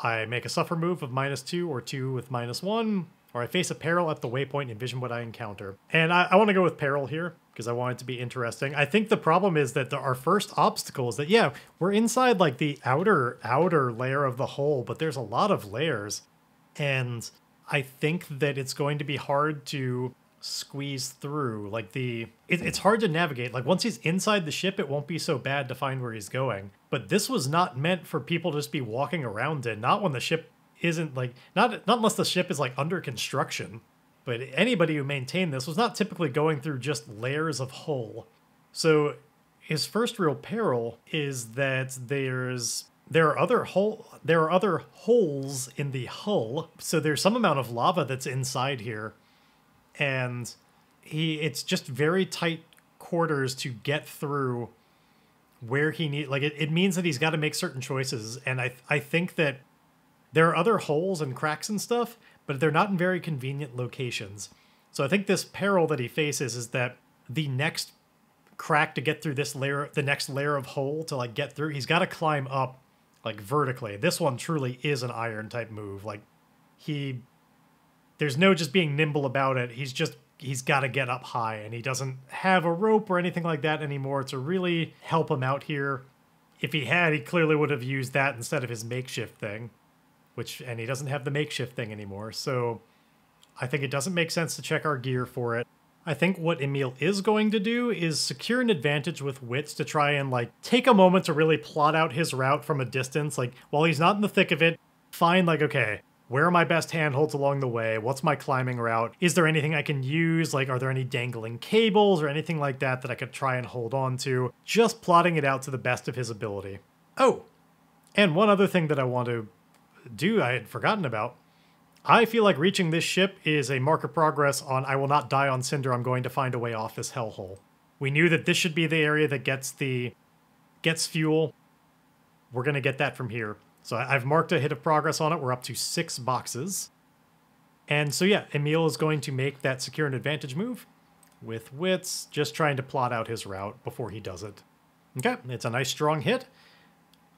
I make a suffer move of -2 or 2 with -1, or I face a peril at the waypoint and envision what I encounter. And I want to go with peril here, because I want it to be interesting. I think the problem is that our first obstacle is that, yeah, we're inside like the outer layer of the hole, but there's a lot of layers. And I think that it's going to be hard to squeeze through. Like it's hard to navigate. Like once he's inside the ship, it won't be so bad to find where he's going. But this was not meant for people to just be walking around in. Not when the ship isn't like, not unless the ship is like under construction. But anybody who maintained this was not typically going through just layers of hull. So his first real peril is that there are other holes in the hull. So there's some amount of lava that's inside here. And it's just very tight quarters to get through where he need. Like it means that he's got to make certain choices. And I think that there are other holes and cracks and stuff, but they're not in very convenient locations. So I think this peril that he faces is that the next crack to get through this layer, the next layer of hole to like get through, he's got to climb up like vertically. This one truly is an iron type move. Like there's no just being nimble about it. He's got to get up high, and he doesn't have a rope or anything like that anymore to really help him out here. If he had, he clearly would have used that instead of his makeshift thing, and he doesn't have the makeshift thing anymore. So I think it doesn't make sense to check our gear for it. I think what Emile is going to do is secure an advantage with wits to try and like take a moment to really plot out his route from a distance. Like while he's not in the thick of it, find like, okay, where are my best handholds along the way? What's my climbing route? Is there anything I can use? Like, are there any dangling cables or anything like that that I could try and hold on to? Just plotting it out to the best of his ability. Oh, and one other thing that I want to do I had forgotten about. I feel like reaching this ship is a mark of progress on I will not die on Cinder. I'm going to find a way off this hellhole. We knew that this should be the area that gets fuel. We're going to get that from here. So I've marked a hit of progress on it. We're up to 6 boxes. And so yeah, Emile is going to make that secure an advantage move with wits, just trying to plot out his route before he does it. Okay, it's a nice strong hit.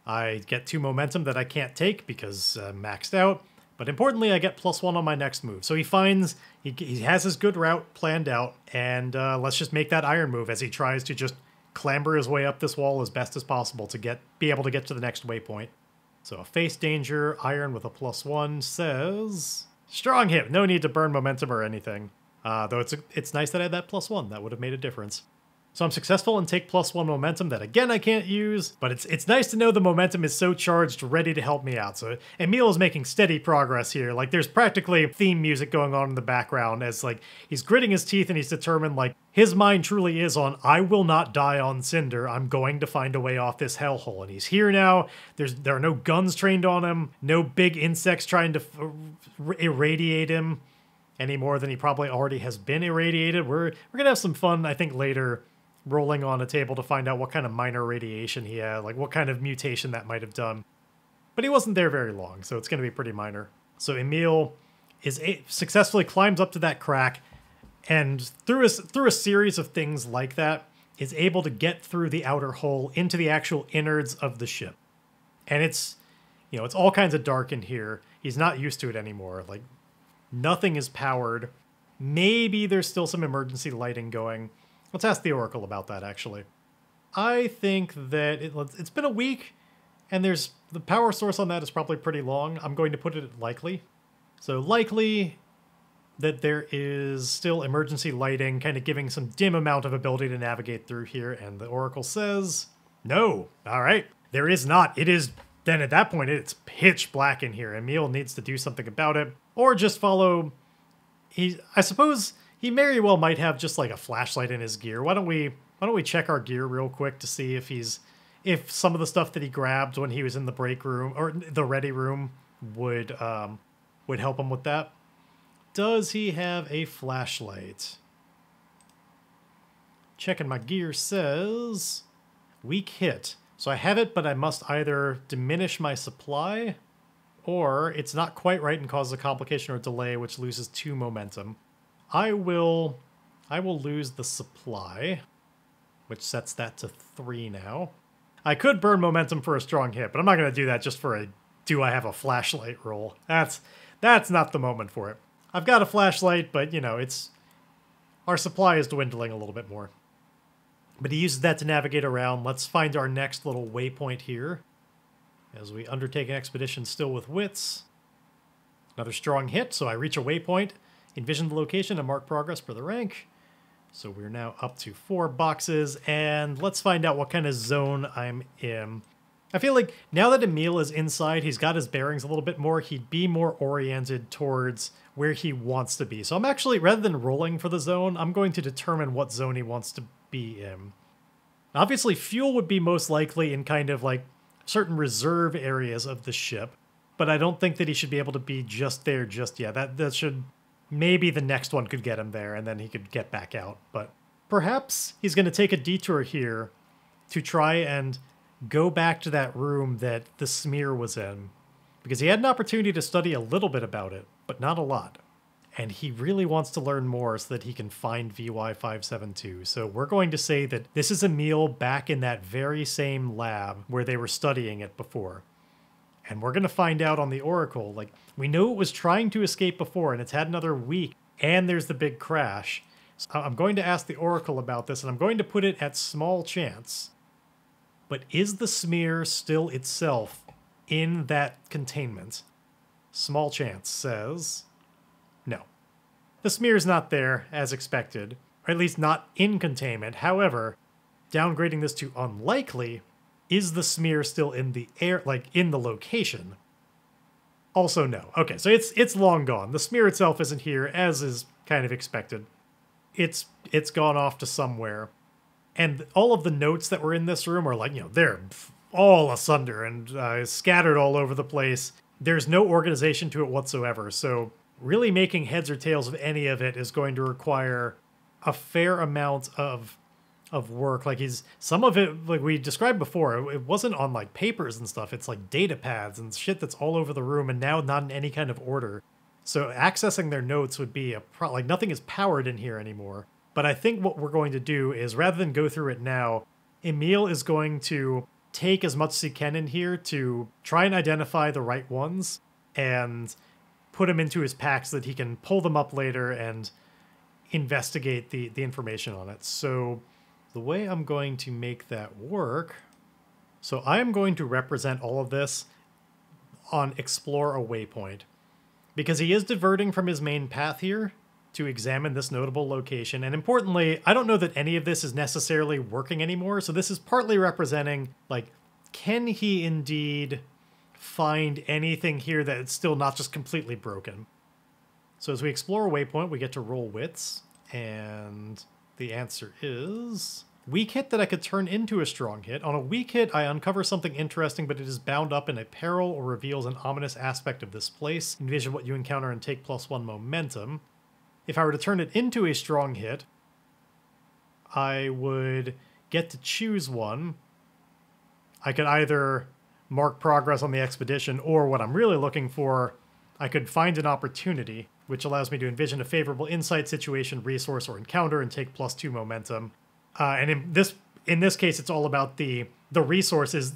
I get 2 momentum that I can't take because maxed out. But importantly, I get +1 on my next move. So he has his good route planned out, and let's just make that iron move as he tries to just clamber his way up this wall as best as possible to be able to get to the next waypoint. So a face danger, iron with a +1 says... Strong hit, no need to burn momentum or anything. Though it's nice that I had that +1, that would have made a difference. So I'm successful and take +1 momentum that again I can't use, but it's nice to know the momentum is so charged, ready to help me out. So Emile is making steady progress here. Like there's practically theme music going on in the background as like he's gritting his teeth and he's determined like his mind truly is on I will not die on Cinder. I'm going to find a way off this hellhole. And he's here now. There are no guns trained on him, no big insects trying to irradiate him any more than he probably already has been irradiated. We're gonna have some fun, I think, later rolling on a table to find out what kind of minor radiation he had, like what kind of mutation that might have done. But he wasn't there very long, so it's going to be pretty minor. So Emile successfully climbs up to that crack, and through a series of things like that, is able to get through the outer hole into the actual innards of the ship. And it's all kinds of dark in here. He's not used to it anymore. Like nothing is powered. Maybe there's still some emergency lighting going. Let's ask the Oracle about that, actually. I think that it's been a week, and there's the power source on that is probably pretty long. I'm going to put it at likely. So likely that there is still emergency lighting, kind of giving some dim amount of ability to navigate through here, and the Oracle says, no. All right, there is not. It is, then at that point, it's pitch black in here. Emile needs to do something about it, or just follow, I suppose he very well might have just like a flashlight in his gear. Why don't we check our gear real quick to see if some of the stuff that he grabbed when he was in the break room, or the ready room, would help him with that. Does he have a flashlight? Checking my gear says weak hit. So I have it, but I must either diminish my supply, or it's not quite right and causes a complication or delay, which loses 2 momentum. I will lose the supply, which sets that to 3 now. I could burn momentum for a strong hit, but I'm not going to do that just for a do I have a flashlight roll. That's not the moment for it. I've got a flashlight, but, you know, our supply is dwindling a little bit more. But he uses that to navigate around. Let's find our next little waypoint here as we undertake an expedition still with wits. Another strong hit, so I reach a waypoint, envision the location, and mark progress for the rank. So we're now up to 4 boxes, and let's find out what kind of zone I'm in. I feel like now that Emile is inside, he's got his bearings a little bit more, he'd be more oriented towards where he wants to be. So I'm actually, rather than rolling for the zone, I'm going to determine what zone he wants to be in. Obviously, fuel would be most likely in kind of like certain reserve areas of the ship, but I don't think that he should be able to be just there just yet. That should, maybe the next one could get him there and then he could get back out. But perhaps he's going to take a detour here to try and go back to that room that the smear was in, because he had an opportunity to study a little bit about it, but not a lot. And he really wants to learn more so that he can find VY572. So we're going to say that this is Emile back in that very same lab where they were studying it before. And we're going to find out on the Oracle, like, we know it was trying to escape before and it's had another week, and there's the big crash. So I'm going to ask the Oracle about this, and I'm going to put it at small chance. But is the smear still itself in that containment? Small chance says no. The smear's not there, as expected, or at least not in containment. However, downgrading this to unlikely, is the smear still in the air, like in the location? Also no. Okay, so it's long gone. The smear itself isn't here, as is kind of expected. It's gone off to somewhere. And all of the notes that were in this room are like, you know, they're all asunder and scattered all over the place. There's no organization to it whatsoever. So really making heads or tails of any of it is going to require a fair amount of work. Like some of it, like we described before, it wasn't on like papers and stuff. It's like data pads and shit that's all over the room and now not in any kind of order. So accessing their notes would be like nothing is powered in here anymore. But I think what we're going to do is, rather than go through it now, Emile is going to take as much as he can in here to try and identify the right ones and put them into his pack so that he can pull them up later and investigate the information on it. So the way I'm going to make that work, so I am going to represent all of this on Explore a Waypoint, because he is diverting from his main path here to examine this notable location. And importantly, I don't know that any of this is necessarily working anymore. So this is partly representing, like, can he indeed find anything here that it's still not just completely broken? So as we explore a waypoint, we get to roll wits. And the answer is weak hit that I could turn into a strong hit. On a weak hit, I uncover something interesting, but it is bound up in a peril or reveals an ominous aspect of this place. Envision what you encounter and take +1 momentum. If I were to turn it into a strong hit, I would get to choose one. I could either mark progress on the expedition, or what I'm really looking for, I could find an opportunity, which allows me to envision a favorable insight, situation, resource, or encounter and take +2 momentum. And in this case, it's all about the resources,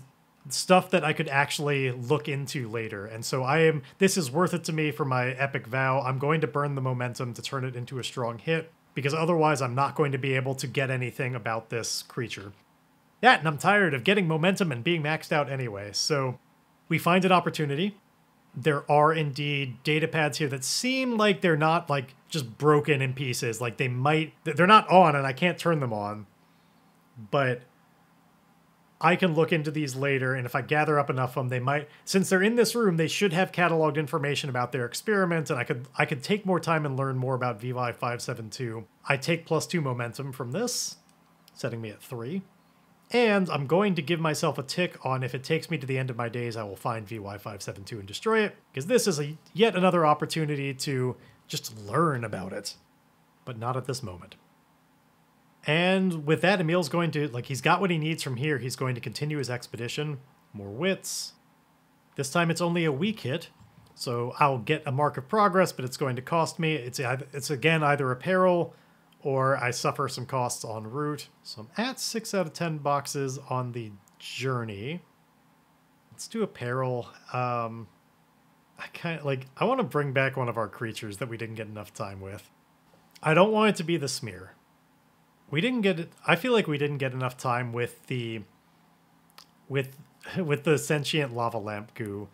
stuff that I could actually look into later. And so this is worth it to me for my epic vow. I'm going to burn the momentum to turn it into a strong hit, because otherwise I'm not going to be able to get anything about this creature. That, and I'm tired of getting momentum and being maxed out anyway. So we find an opportunity. There are indeed data pads here that seem like they're not like just broken in pieces. Like they're not on and I can't turn them on. But I can look into these later, and if I gather up enough of them, they might, since they're in this room, they should have cataloged information about their experiment, and I could take more time and learn more about VY572. I take +2 momentum from this, setting me at 3. And I'm going to give myself a tick on if it takes me to the end of my days, I will find VY572 and destroy it, because this is yet another opportunity to just learn about it. But not at this moment. And with that, Emile's going to, like, he's got what he needs from here. He's going to continue his expedition. More wits. This time it's only a weak hit, so I'll get a mark of progress, but it's going to cost me. It's again, either a peril or I suffer some costs en route. So I'm at 6 out of 10 boxes on the journey. Let's do a peril. I want to bring back one of our creatures that we didn't get enough time with. I don't want it to be the smear. We didn't get it. I feel like we didn't get enough time with the sentient lava lamp goo.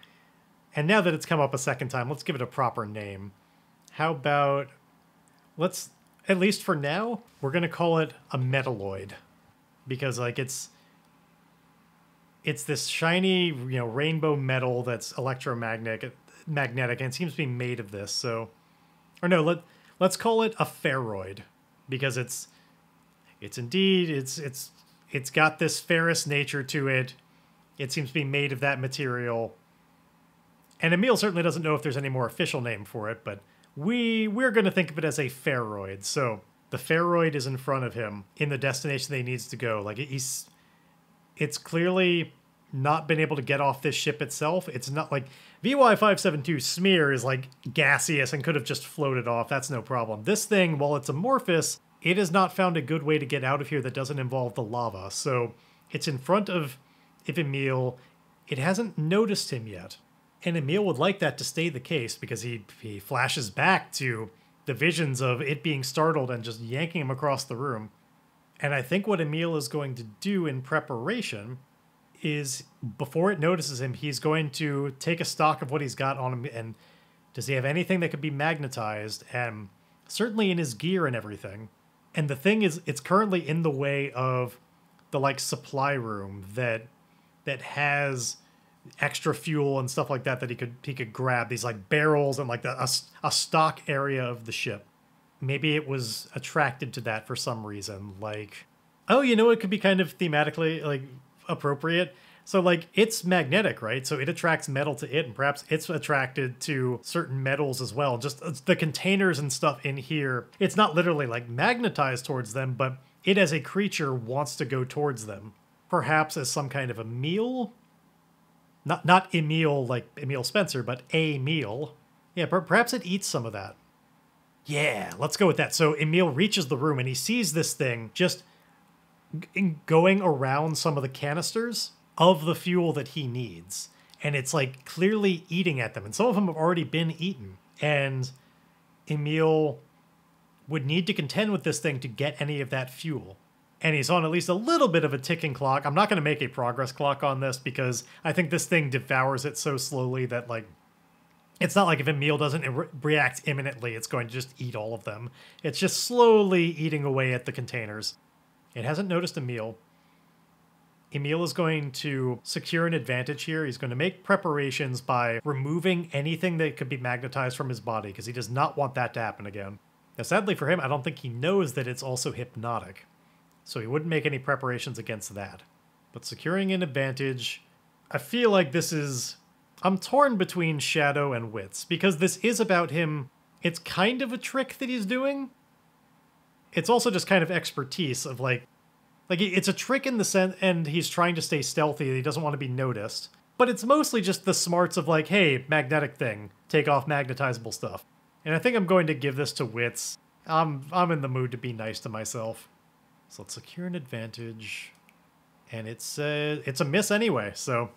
And now that it's come up a second time, let's give it a proper name. How about let's, at least for now, we're going to call it a metalloid, because like it's this shiny, rainbow metal that's electromagnetic, and it seems to be made of this. So, or no, let's call it a ferroid, because it's got this ferrous nature to it. It seems to be made of that material. And Emile certainly doesn't know if there's any more official name for it, but we're going to think of it as a ferroid. So the ferroid is in front of him in the destination that he needs to go. Like it's clearly not been able to get off this ship itself. It's not like VY572 smear is like gaseous and could have just floated off. That's no problem. This thing, while it's amorphous, it has not found a good way to get out of here that doesn't involve the lava. So it's in front of Emile. It hasn't noticed him yet. And Emile would like that to stay the case, because he flashes back to the visions of it being startled and just yanking him across the room. And I think what Emile is going to do in preparation is, before it notices him, he's going to take a stock of what he's got on him, and does he have anything that could be magnetized, and certainly in his gear and everything. And the thing is, it's currently in the way of the like supply room that has extra fuel and stuff like that he could grab, these like barrels and like a stock area of the ship. Maybe it was attracted to that for some reason. Like, oh, it could be kind of thematically like appropriate. So like it's magnetic, right? So it attracts metal to it, and perhaps it's attracted to certain metals as well. Just the containers and stuff in here, it's not literally like magnetized towards them, but it as a creature wants to go towards them. Perhaps as some kind of a meal? Not Emile like Emile Spencer, but a meal. Yeah, perhaps it eats some of that. Yeah, let's go with that. So Emile reaches the room and he sees this thing just going around some of the canisters of the fuel that he needs. And it's like clearly eating at them. And some of them have already been eaten. And Emile would need to contend with this thing to get any of that fuel. And he's on at least a little bit of a ticking clock. I'm not going to make a progress clock on this, because I think this thing devours it so slowly that, like, it's not like if Emile doesn't react imminently, it's going to just eat all of them. It's just slowly eating away at the containers. It hasn't noticed Emile. Emile is going to secure an advantage here. He's going to make preparations by removing anything that could be magnetized from his body, because he does not want that to happen again. Now, sadly for him, I don't think he knows that it's also hypnotic. So he wouldn't make any preparations against that. But securing an advantage, I feel like this is... I'm torn between Shadow and Wits, because this is about him. It's kind of a trick that he's doing. It's also just kind of expertise of like it's a trick in the sense, and he's trying to stay stealthy. He doesn't want to be noticed. But it's mostly just the smarts of like, hey, magnetic thing, take off magnetizable stuff. And I think I'm going to give this to Wits. I'm in the mood to be nice to myself. So let's secure an advantage. And it's a miss anyway, so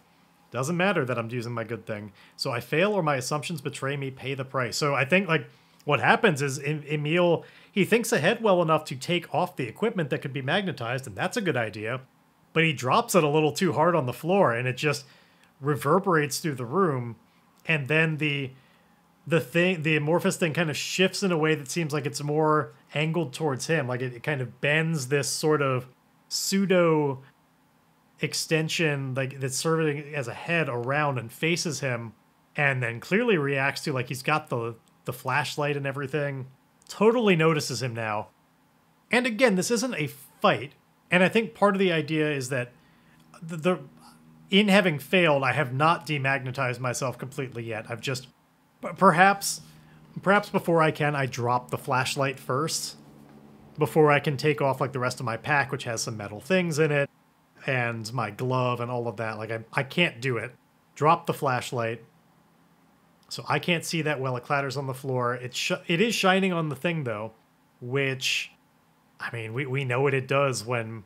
doesn't matter that I'm using my good thing. So I fail or my assumptions betray me, pay the price. So I think like what happens is Emile, he thinks ahead well enough to take off the equipment that could be magnetized, and that's a good idea. but he drops it a little too hard on the floor, and it just reverberates through the room, and then the amorphous thing kind of shifts in a way that seems like it's more angled towards him. Like it kind of bends this sort of pseudo extension, like that's serving as a head around and faces him, and then clearly reacts to, like, he's got the flashlight and everything. Totally notices him now. And again, this isn't a fight. And I think part of the idea is that in having failed, I have not demagnetized myself completely yet. I've just, perhaps before I drop the flashlight first, before I can take off, like, the rest of my pack, which has some metal things in it, and my glove and all of that. Like, I can't do it. Drop the flashlight. So I can't see that well. It clatters on the floor. It is shining on the thing, though, which, I mean, we know what it does when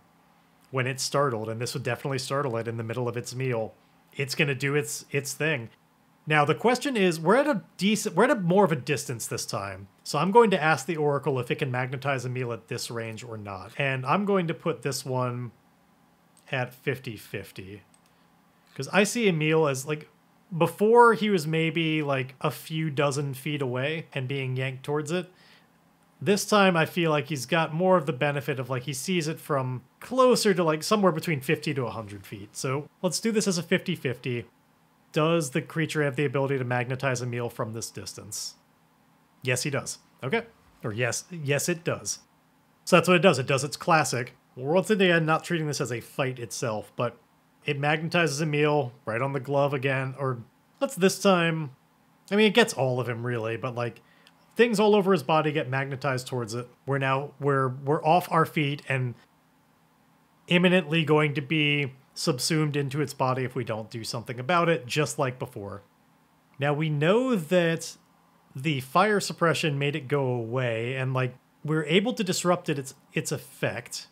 it's startled, and this would definitely startle it in the middle of its meal. It's going to do its thing. Now, the question is, we're at more of a distance this time. So I'm going to ask the Oracle if it can magnetize Emile at this range or not. And I'm going to put this one at 50-50. Because I see Emile as, like, before he was maybe like a few dozen feet away and being yanked towards it. This time I feel like he's got more of the benefit of, like, he sees it from closer to, like, somewhere between 50 to 100 feet. So let's do this as a 50-50. Does the creature have the ability to magnetize Emile from this distance? Yes, he does. Okay. Or yes, it does. So that's what it does. It does its classic. Once again, not treating this as a fight itself, but it magnetizes Emile right on the glove again. Or let's this time, I mean, it gets all of him really, but, like, things all over his body get magnetized towards it. We're off our feet and imminently going to be subsumed into its body if we don't do something about it, just like before. Now, we know that the fire suppression made it go away, and, like, we're able to disrupt its effect.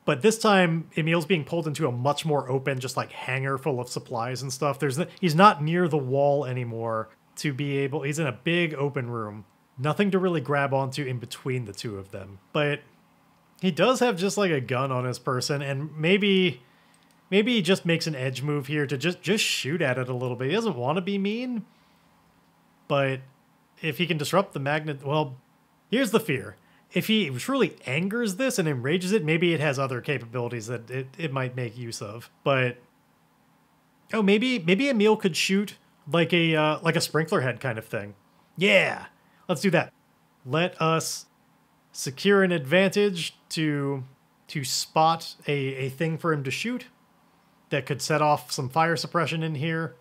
But this time, Emile's being pulled into a much more open, just, like, hangar full of supplies and stuff. He's not near the wall anymore to be able... He's in a big open room. Nothing to really grab onto in between the two of them. But he does have just, like, a gun on his person, and maybe he just makes an edge move here to just shoot at it a little bit. He doesn't want to be mean, but if he can disrupt the magnet... Well, here's the fear. If he truly angers this and enrages it, maybe it has other capabilities that it might make use of. But, oh, maybe Emile could shoot like a sprinkler head kind of thing. Yeah, let's do that. Let us secure an advantage to spot a thing for him to shoot that could set off some fire suppression in here,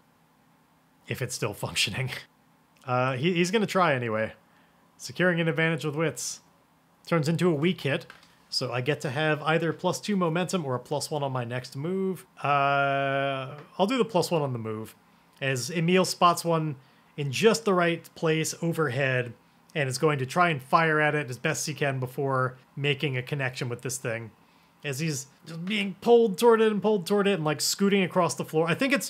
if it's still functioning. He's going to try anyway. Securing an advantage with wits. Turns into a weak hit, so I get to have either +2 momentum or a +1 on my next move. I'll do the +1 on the move, as Emile spots one in just the right place overhead, and is going to try and fire at it as best he can before making a connection with this thing. As he's just being pulled toward it and, like, scooting across the floor.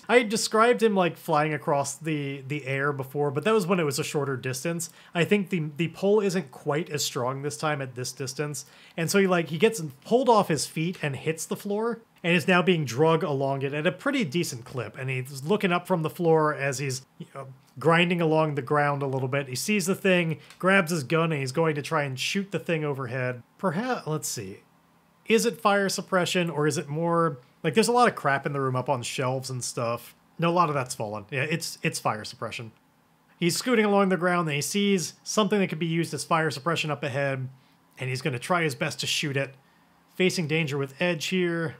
I described him, like, flying across the air before, but that was when it was a shorter distance. I think the pull isn't quite as strong this time at this distance. And so he gets pulled off his feet and hits the floor, and is now being drug along it at a pretty decent clip. And he's looking up from the floor as he's, grinding along the ground a little bit. He sees the thing, grabs his gun, and he's going to try and shoot the thing overhead. Perhaps, let's see. Is it fire suppression, or is it more... Like, there's a lot of crap in the room up on shelves and stuff. No, a lot of that's fallen. Yeah, it's fire suppression. He's scooting along the ground, and he sees something that could be used as fire suppression up ahead, and he's going to try his best to shoot it. Facing danger with edge here,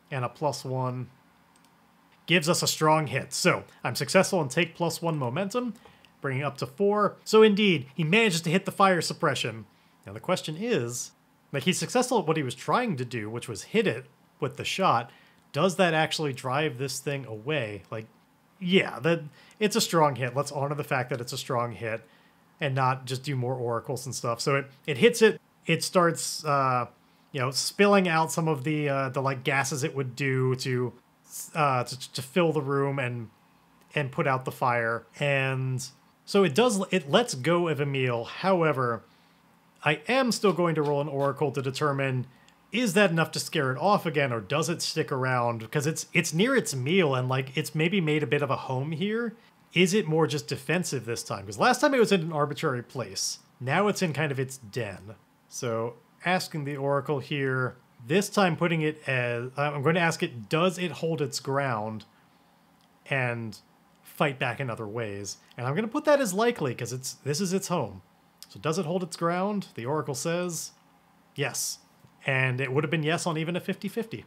and a +1. Gives us a strong hit. So, I'm successful and take +1 momentum, bringing up to 4. So indeed, he manages to hit the fire suppression. Now the question is... Like, he's successful at what he was trying to do, which was hit it with the shot. Does that actually drive this thing away? Like, yeah, it's a strong hit. Let's honor the fact that it's a strong hit and not just do more oracles and stuff. So it hits it. It starts, spilling out some of the like gases it would do to fill the room and put out the fire. And so it lets go of Emile. However, I am still going to roll an oracle to determine is that enough to scare it off again, or does it stick around? Because it's near its meal, and like it's maybe made a bit of a home here. Is it more just defensive this time? Because last time it was in an arbitrary place. Now it's in kind of its den. So asking the Oracle here, this time putting it as, I'm going to ask it, does it hold its ground and fight back in other ways? And I'm going to put that as likely because this is its home. So does it hold its ground? The Oracle says yes. And it would have been yes on even a 50-50.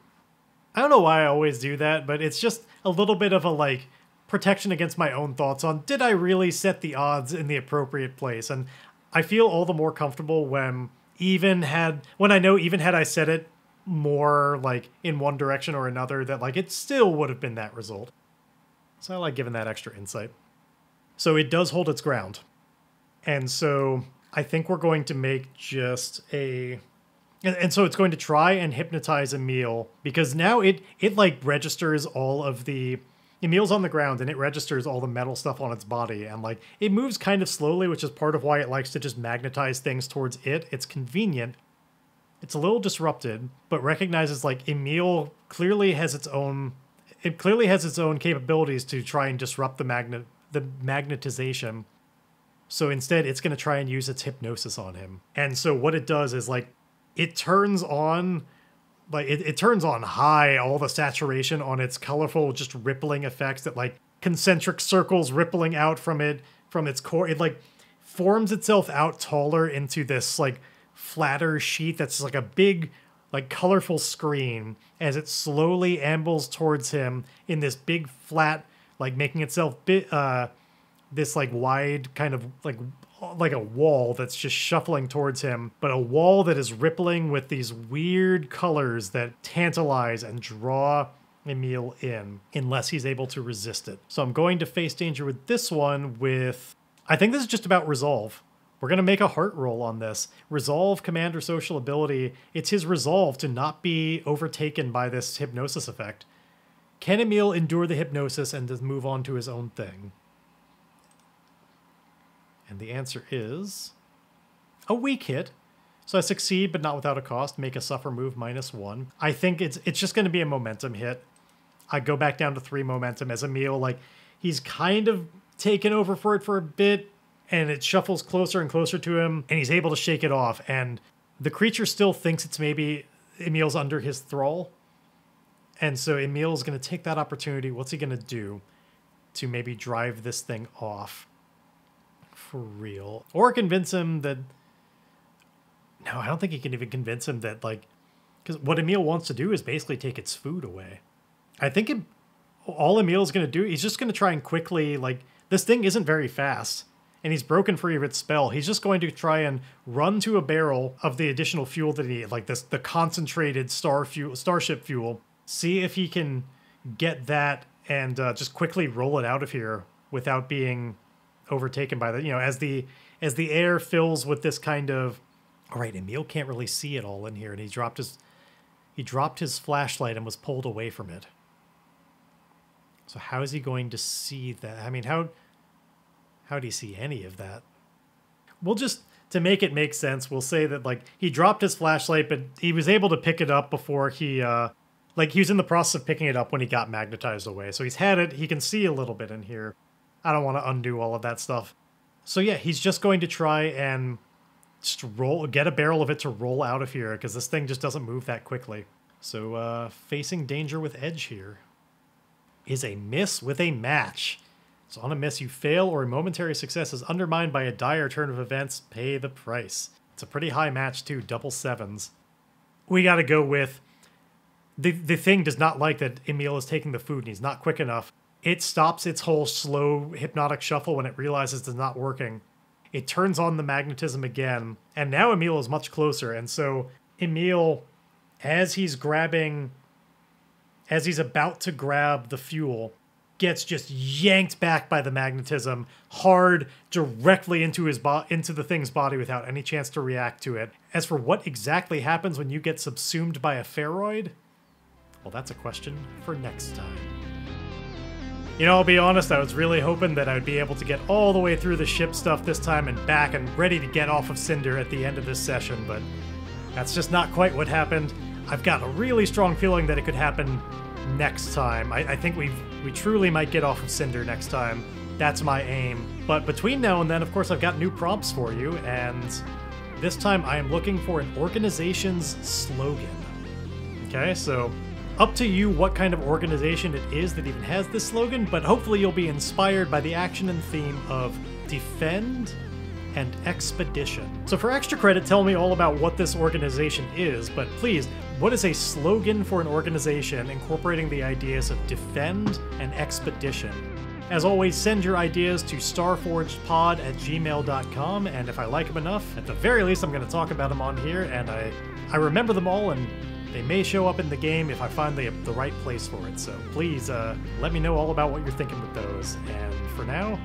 I don't know why I always do that, but it's just a little bit of a like protection against my own thoughts on, did I really set the odds in the appropriate place? And I feel all the more comfortable when I know even had I set it more like in one direction or another, that like it still would have been that result. So I like giving that extra insight. So it does hold its ground. And so I think we're going to make just a... And so it's going to try and hypnotize Emile, because now it like registers all of the... Emile's on the ground and it registers all the metal stuff on its body, and like it moves kind of slowly, which is part of why it likes to just magnetize things towards it. It's convenient. It's a little disrupted, but recognizes like Emile clearly has its own... It clearly has its own capabilities to try and disrupt the magnetization. So instead, it's going to try and use its hypnosis on him. And so what it does is like it turns on, like it turns on high all the saturation on its colorful, just rippling effects that like concentric circles rippling out from its core. It like forms itself out taller into this like flatter sheet that's like a big, like colorful screen as it slowly ambles towards him in this big flat, like making itself this like wide kind of like a wall that's just shuffling towards him, but a wall that is rippling with these weird colors that tantalize and draw Emile in, unless he's able to resist it. So I'm going to face danger with this one with... I think this is just about resolve. We're going to make a heart roll on this. Resolve, command, or social ability. It's his resolve to not be overtaken by this hypnosis effect. Can Emile endure the hypnosis and just move on to his own thing? And the answer is a weak hit. So I succeed, but not without a cost. Make a suffer move -1. I think it's just going to be a momentum hit. I go back down to 3 momentum as Emile, like, he's kind of taken over for it for a bit, and it shuffles closer and closer to him, and he's able to shake it off. And the creature still thinks it's maybe Emile's under his thrall. And so Emile's going to take that opportunity. What's he going to do to maybe drive this thing off? For real. Or convince him that... No, I don't think he can even convince him that, like... Because what Emile wants to do is basically take its food away. I think all Emile's going to do, he's just going to try and quickly, like... This thing isn't very fast, and he's broken free of its spell. He's just going to try and run to a barrel of the additional fuel that he... Like the concentrated starship fuel. See if he can get that and just quickly roll it out of here without being... overtaken by the, as the air fills with this kind of... All right, Emile can't really see it all in here, and he dropped his flashlight and was pulled away from it. So how is he going to see that? I mean, how do you see any of that? We'll just, to make it make sense, we'll say that like he dropped his flashlight, but he was able to pick it up before he he was in the process of picking it up when he got magnetized away. So he's had it, he can see a little bit in here. I don't want to undo all of that stuff. So yeah, he's just going to try and just get a barrel of it to roll out of here, because this thing just doesn't move that quickly. So facing danger with edge here is a miss with a match. So on a miss, you fail, or a momentary success is undermined by a dire turn of events. Pay the price. It's a pretty high match too, double 7s. We got to go with... The thing does not like that Emile is taking the food and he's not quick enough. It stops its whole slow hypnotic shuffle when it realizes it's not working. It turns on the magnetism again, and now Emile is much closer. And so Emile, as he's about to grab the fuel, gets just yanked back by the magnetism hard directly into the thing's body without any chance to react to it. As for what exactly happens when you get subsumed by a pheroid, well, that's a question for next time. I'll be honest, I was really hoping that I would be able to get all the way through the ship stuff this time and back and ready to get off of Cinder at the end of this session, but that's just not quite what happened. I've got a really strong feeling that it could happen next time. I think we truly might get off of Cinder next time. That's my aim. But between now and then, of course, I've got new prompts for you, and this time I am looking for an organization's slogan. Okay, so up to you what kind of organization it is that even has this slogan, but hopefully you'll be inspired by the action and theme of Defend and Expedition. So for extra credit, tell me all about what this organization is, but please, what is a slogan for an organization incorporating the ideas of Defend and Expedition? As always, send your ideas to starforgedpod@gmail.com, and if I like them enough, at the very least I'm going to talk about them on here, and I remember them all, and they may show up in the game if I find the right place for it. So please, let me know all about what you're thinking with those, and for now,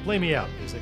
play me out, music.